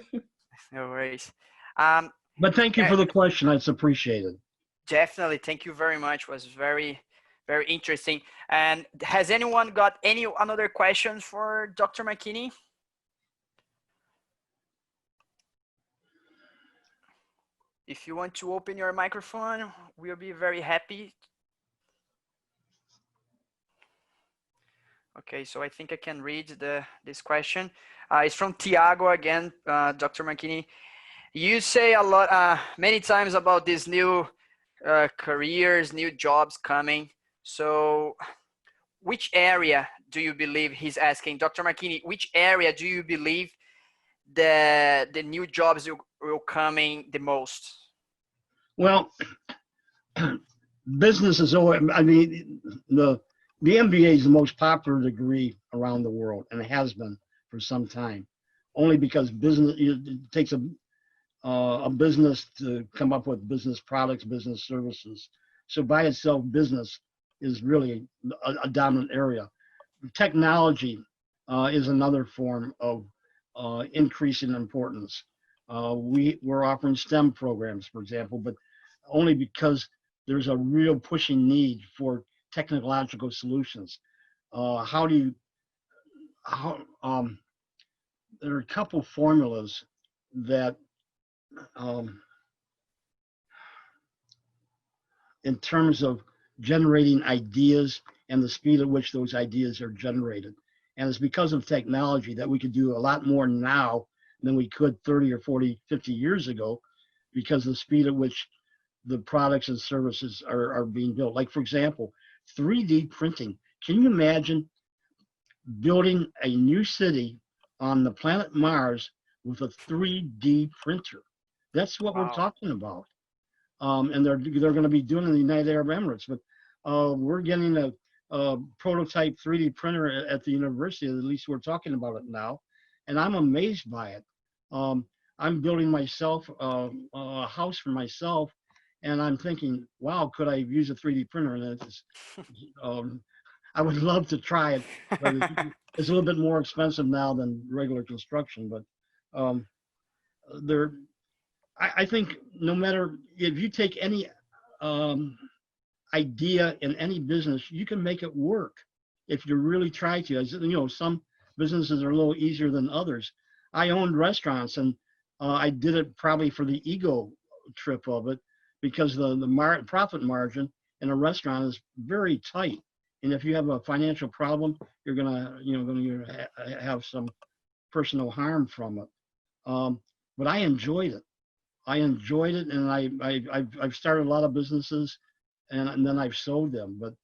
No worries. But thank you for the question. It's appreciated. Definitely. Thank you very much. It was very, very interesting. And has anyone got any another questions for Dr. McKinney? If you want to open your microphone, we'll be very happy. Okay, so I think I can read this question. It's from Tiago again, Dr. McKinney. You say a lot, many times about these new careers, new jobs coming. So which area do you believe, he's asking, Dr. McKinney, which area do you believe the new jobs will coming the most? Well, business is always, I mean, the MBA is the most popular degree around the world, and it has been for some time, only because business, it takes a business to come up with business products, business services. So by itself, business is really a dominant area. Technology is another form of increase in importance. We're offering STEM programs, for example, but only because there's a real pushing need for technological solutions. There are a couple formulas that in terms of generating ideas and the speed at which those ideas are generated. And it's because of technology that we could do a lot more now than we could 30 or 40, 50 years ago, because of the speed at which the products and services are being built. Like, for example, 3D printing. Can you imagine building a new city on the planet Mars with a 3D printer? That's what we're talking about. And they're going to be doing it in the United Arab Emirates. But we're getting a prototype 3D printer at the university. At least we're talking about it now. And I'm amazed by it. I'm building myself a house for myself. And I'm thinking, wow, could I use a 3D printer? And it's, I would love to try it, but it's a little bit more expensive now than regular construction. But I think no matter, if you take any idea in any business, you can make it work if you really try to. As you know, some businesses are a little easier than others. I owned restaurants, and I did it probably for the ego trip of it, because the profit margin in a restaurant is very tight. And if you have a financial problem, you're gonna have some personal harm from it. But I enjoyed it. I enjoyed it, and I've started a lot of businesses, and then I've sold them. But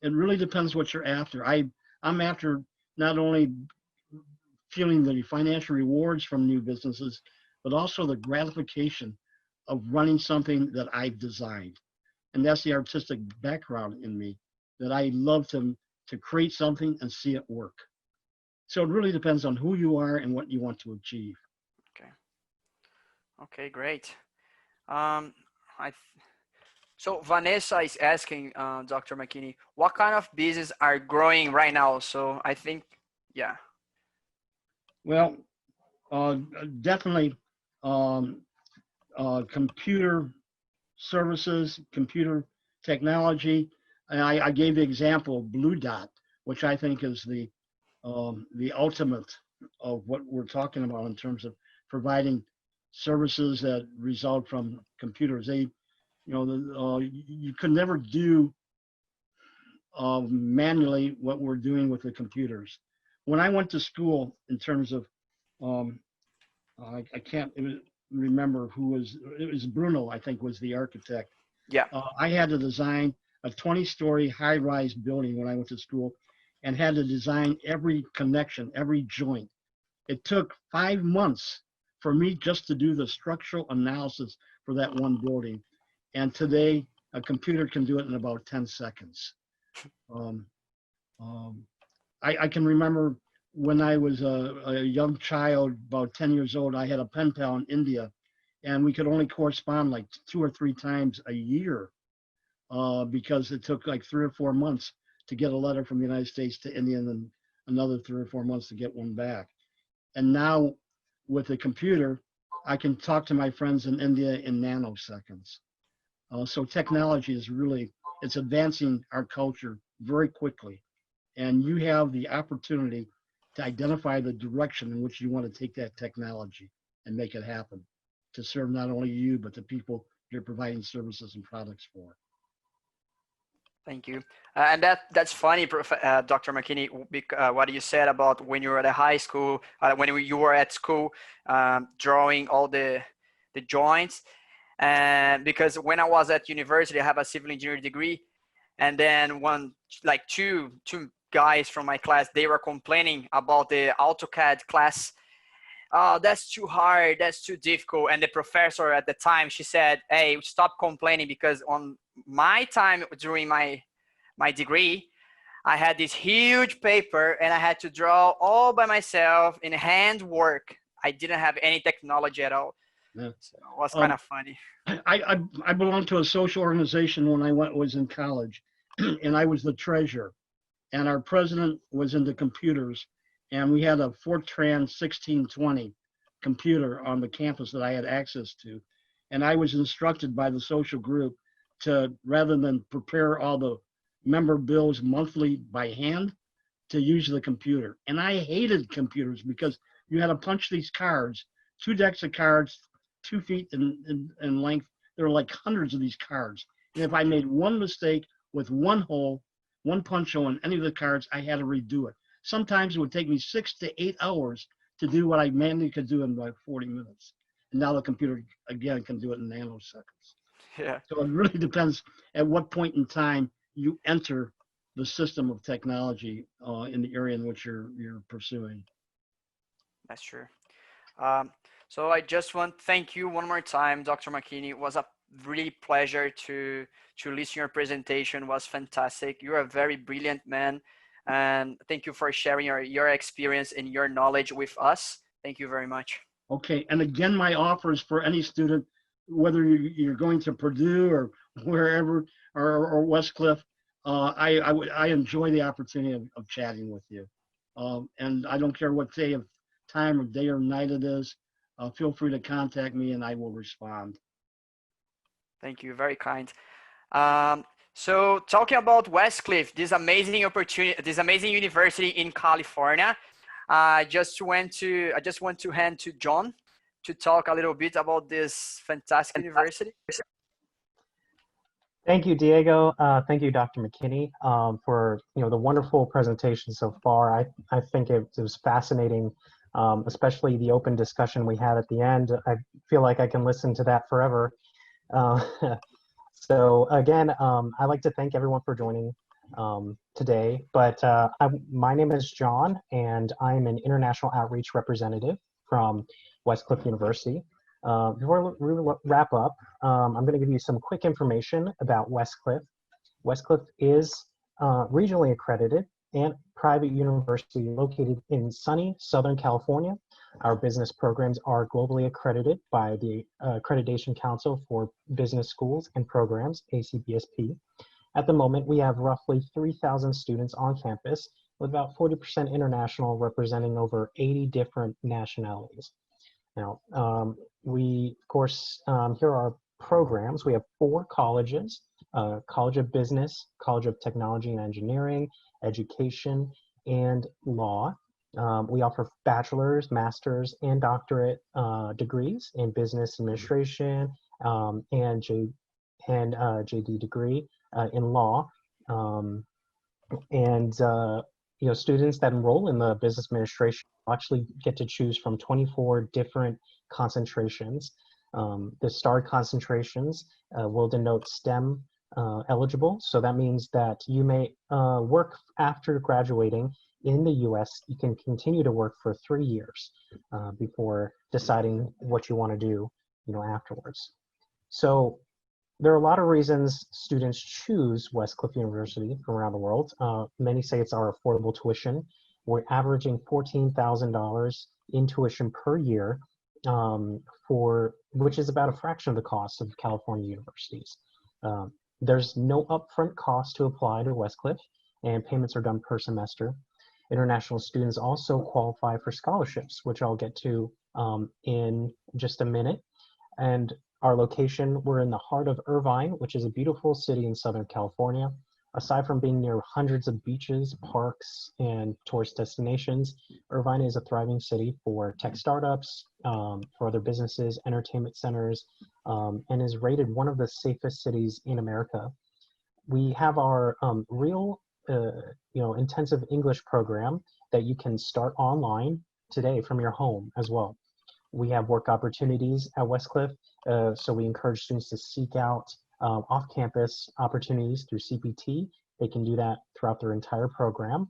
it really depends what you're after. I'm after not only feeling the financial rewards from new businesses, but also the gratification of running something that I've designed. And that's the artistic background in me, that I love to create something and see it work. So it really depends on who you are and what you want to achieve. Okay, great. So Vanessa is asking, Dr. McKinney, what kind of business are growing right now? So I think, yeah. Well, definitely computer services, computer technology. And I gave the example of Blue Dot, which I think is the ultimate of what we're talking about in terms of providing services that result from computers. You could never do manually what we're doing with the computers. When I went to school, in terms of, I can't remember who was, it was Bruno, I think, was the architect. Yeah. I had to design a 20-story high-rise building when I went to school, and had to design every connection, every joint. It took 5 months for me just to do the structural analysis for that one building. And today, a computer can do it in about 10 seconds. I can remember when I was a young child, about 10 years old, I had a pen pal in India, and we could only correspond like 2 or 3 times a year because it took like 3 or 4 months to get a letter from the United States to India, and then another 3 or 4 months to get one back. And now with a computer, I can talk to my friends in India in nanoseconds. So technology is really it's advancing our culture very quickly. And you have the opportunity to identify the direction in which you want to take that technology and make it happen to serve not only you, but the people you're providing services and products for. Thank you. And that's funny, Dr. McKinney, what you said about when you were at high school, when you were at school, drawing all the joints. And because when I was at university, I have a civil engineering degree. And then two guys from my class, they were complaining about the AutoCAD class. Oh, that's too hard, that's too difficult. And the professor at the time, she said, hey, stop complaining, because on my time during my degree, I had this huge paper and I had to draw all by myself in hand work. I didn't have any technology at all. Yeah. So it was kind of funny. I belonged to a social organization when I was in college, and I was the treasurer, and our president was into computers. And we had a Fortran 1620 computer on the campus that I had access to. And I was instructed by the social group to, rather than prepare all the member bills monthly by hand, to use the computer. And I hated computers because you had to punch these cards, 2 decks of cards, 2 feet in length. There were like hundreds of these cards. And if I made one mistake with one hole, one punch hole in any of the cards, I had to redo it. Sometimes it would take me 6 to 8 hours to do what I manually could do in like 40 minutes. And now the computer, again, can do it in nanoseconds. Yeah. So it really depends at what point in time you enter the system of technology in the area in which you're pursuing. That's true. So I just want to thank you one more time, Dr. McKinney. It was a really pleasure to listen to your presentation. It was fantastic. You're a very brilliant man. And thank you for sharing your experience and your knowledge with us. Thank you very much. Okay, and again, my offer is for any student, whether you're going to Purdue or wherever, or Westcliff, I enjoy the opportunity of chatting with you. And I don't care what time of day or night it is, feel free to contact me and I will respond. Thank you, very kind. So talking about Westcliff, this amazing opportunity, this amazing university in California, I just want to hand to John to talk a little bit about this fantastic university. Thank you, Diego. Thank you, Dr. McKinney, for the wonderful presentation so far. I think it was fascinating, especially the open discussion we had at the end. I feel like I can listen to that forever. So again, I'd like to thank everyone for joining today. But my name is John, and I'm an international outreach representative from Westcliff University. Before we wrap up, I'm going to give you some quick information about Westcliff. Westcliff is regionally accredited and private university located in sunny Southern California. Our business programs are globally accredited by the Accreditation Council for Business Schools and Programs, ACBSP. At the moment, we have roughly 3,000 students on campus, with about 40% international, representing over 80 different nationalities. Now, we, of course, here are our programs. We have 4 colleges, College of Business, College of Technology and Engineering, Education, and Law. We offer bachelor's, master's, and doctorate degrees in business administration and JD degree in law. Students that enroll in the business administration actually get to choose from 24 different concentrations. The STAR concentrations will denote STEM eligible. So that means that you may work after graduating in the US. You can continue to work for 3 years before deciding what you want to do, afterwards. So there are a lot of reasons students choose Westcliff University from around the world. Many say it's our affordable tuition. We're averaging $14,000 in tuition per year, which is about a fraction of the cost of California universities. There's no upfront cost to apply to Westcliff, and payments are done per semester. International students also qualify for scholarships, which I'll get to in just a minute. And Our location, we're in the heart of Irvine, which is a beautiful city in Southern California. Aside from being near hundreds of beaches, parks, and tourist destinations, Irvine is a thriving city for tech startups, for other businesses, entertainment centers, and is rated one of the safest cities in America. We have our real, intensive English program that you can start online today from your home as well. We have work opportunities at Westcliff, so we encourage students to seek out off-campus opportunities through CPT. They can do that throughout their entire program.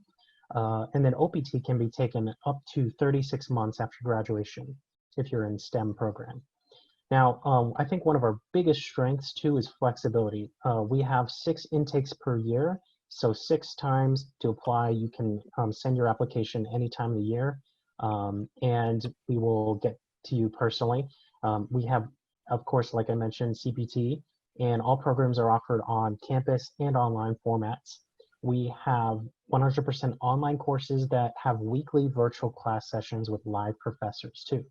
And then OPT can be taken up to 36 months after graduation if you're in STEM program. Now, I think one of our biggest strengths too is flexibility. We have 6 intakes per year, so 6 times to apply. You can send your application any time of the year, and we will get to you personally. We have, of course, like I mentioned, CPT, and all programs are offered on campus and online formats. We have 100% online courses that have weekly virtual class sessions with live professors too.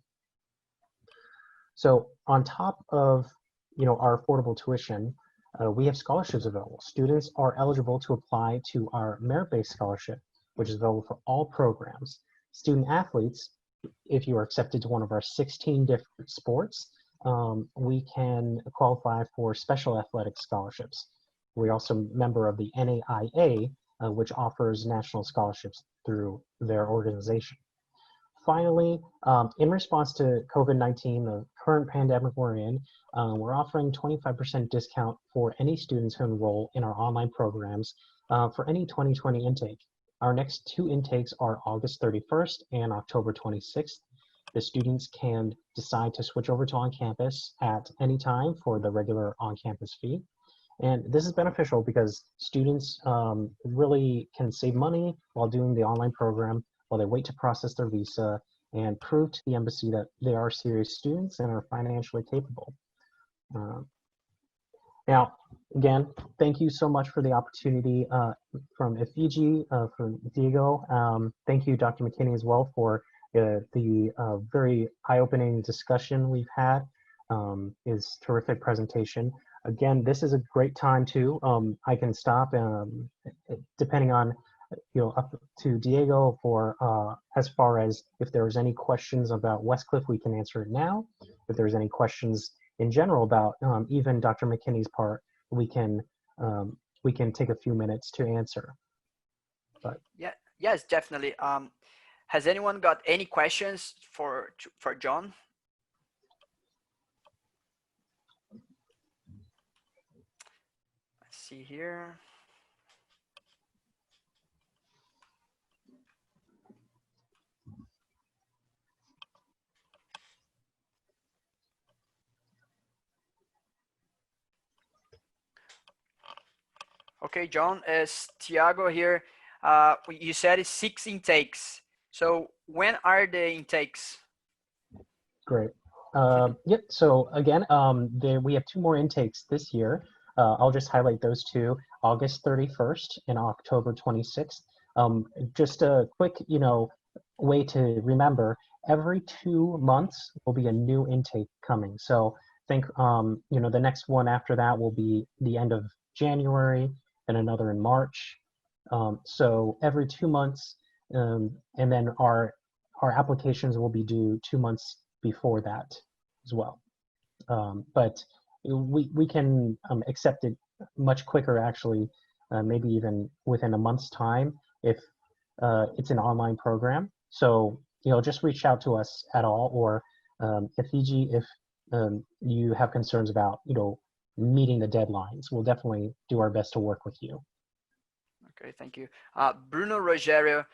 So on top of our affordable tuition, we have scholarships available. Students are eligible to apply to our merit-based scholarship, which is available for all programs. Student athletes, if you are accepted to one of our 16 different sports, we can qualify for special athletic scholarships. We're also a member of the NAIA, which offers national scholarships through their organization. Finally, in response to COVID-19, the current pandemic we're in, we're offering 25% discount for any students who enroll in our online programs for any 2020 intake. Our next 2 intakes are August 31st and October 26th. The students can decide to switch over to on-campus at any time for the regular on-campus fee. And this is beneficial because students really can save money while doing the online program while they wait to process their visa and prove to the embassy that they are serious students and are financially capable. Now, again, thank you so much for the opportunity from Efiji, from Diego. Thank you, Dr. McKinney, as well, for the very eye-opening discussion we've had. Is terrific presentation. Again, this is a great time too. I can stop depending on up to Diego for as far as if there's any questions about Westcliff, we can answer it now. If there's any questions in general about even Dr. McKinney's part, we can take a few minutes to answer. But yes, definitely. Has anyone got any questions for John? Let's see here. Okay, John, as Tiago here, you said it's 6 intakes. So when are the intakes? Great. Yep. So again, we have 2 more intakes this year. I'll just highlight those 2: August 31st and October 26th. Just a quick, way to remember: every 2 months will be a new intake coming. So think, the next one after that will be the end of January, and another in March. So every 2 months, and then our applications will be due 2 months before that as well. But we can accept it much quicker, actually, maybe even within a month's time if it's an online program. So just reach out to us at all, or Efiji, if you have concerns about meeting the deadlines. We'll definitely do our best to work with you. Okay, thank you. Bruno Rogerio,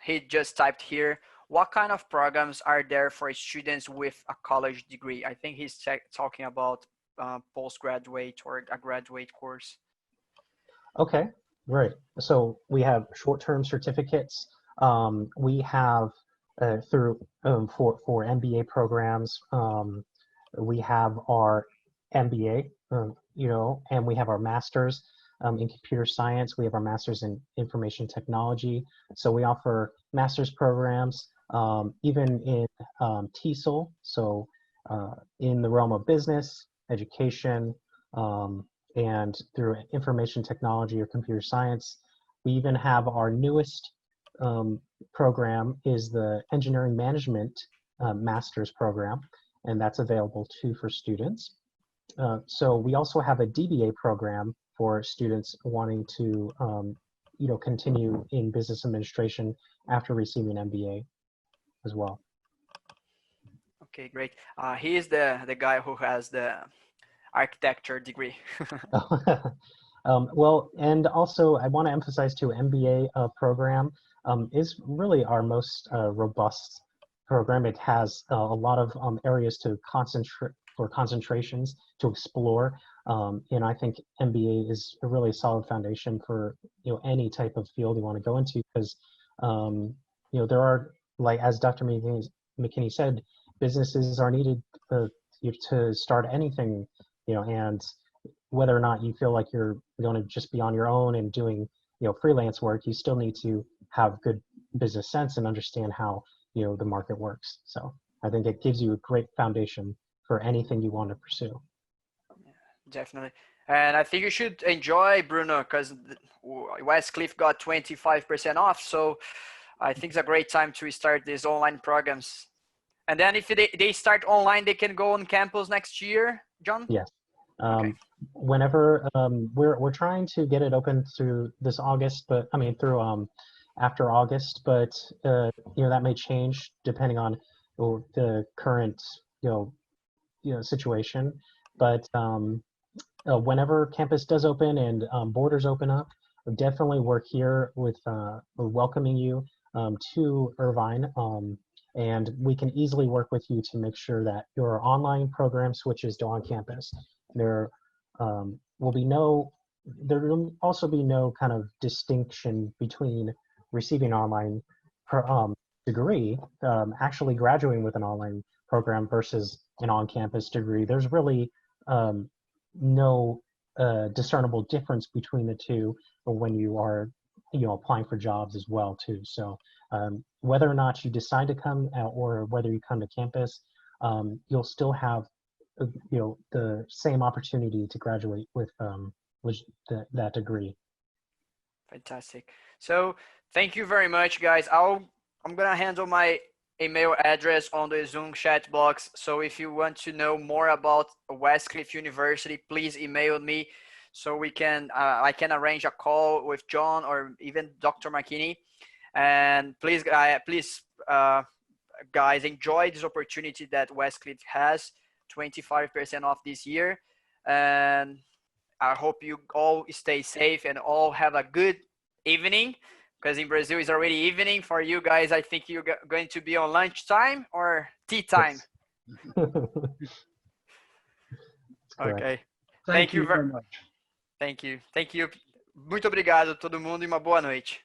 he just typed here, what kind of programs are there for students with a college degree? I think he's talking about postgraduate or a graduate course. Okay, great. So we have short-term certificates. We have through for MBA programs. We have our MBA, and we have our master's in computer science. We have our master's in information technology. So we offer master's programs, even in TESOL. So in the realm of business, education, and through information technology or computer science. We even have our newest program is the engineering management master's program, and that's available too for students. So we also have a DBA program for students wanting to continue in business administration after receiving an MBA as well. Okay, great. He is the guy who has the architecture degree. Well, and also I want to emphasize too, MBA program is really our most robust program. It has a lot of areas to concentrate or concentrations to explore, and I think MBA is a really solid foundation for any type of field you want to go into, because there are, like as Dr. McKinney said, businesses are needed to start anything, and whether or not you feel like you're going to just be on your own and doing freelance work, you still need to have good business sense and understand how the market works. So I think it gives you a great foundation for anything you want to pursue. Yeah, definitely. And I think you should enjoy, Bruno, because Westcliff got 25% off. So I think it's a great time to start these online programs. And then if they start online, they can go on campus next year, John? Yes. Okay. Whenever we're trying to get it open through this August, but I mean through after August, but that may change depending on the current situation. But whenever campus does open and borders open up, definitely we're here with we're welcoming you to Irvine, and we can easily work with you to make sure that your online program switches to on campus. There will also be no kind of distinction between receiving an online degree, actually graduating with an online program versus an on-campus degree. There's really no discernible difference between the two when you are applying for jobs as well too. So whether or not you decide to come or whether you come to campus, you'll still have the same opportunity to graduate with that degree. Fantastic. So thank you very much, guys. I'm gonna handle my email address on the Zoom chat box. So if you want to know more about Westcliff University, please email me so we can I can arrange a call with John or even Dr. McKinney. And please guys, enjoy this opportunity that Westcliff has, 25% off this year. And I hope you all stay safe and all have a good evening, because in Brazil it's already evening. For you guys, I think you're going to be on lunchtime or tea time. Okay. Thank you very much. Thank you. Muito obrigado a todo mundo e uma boa noite.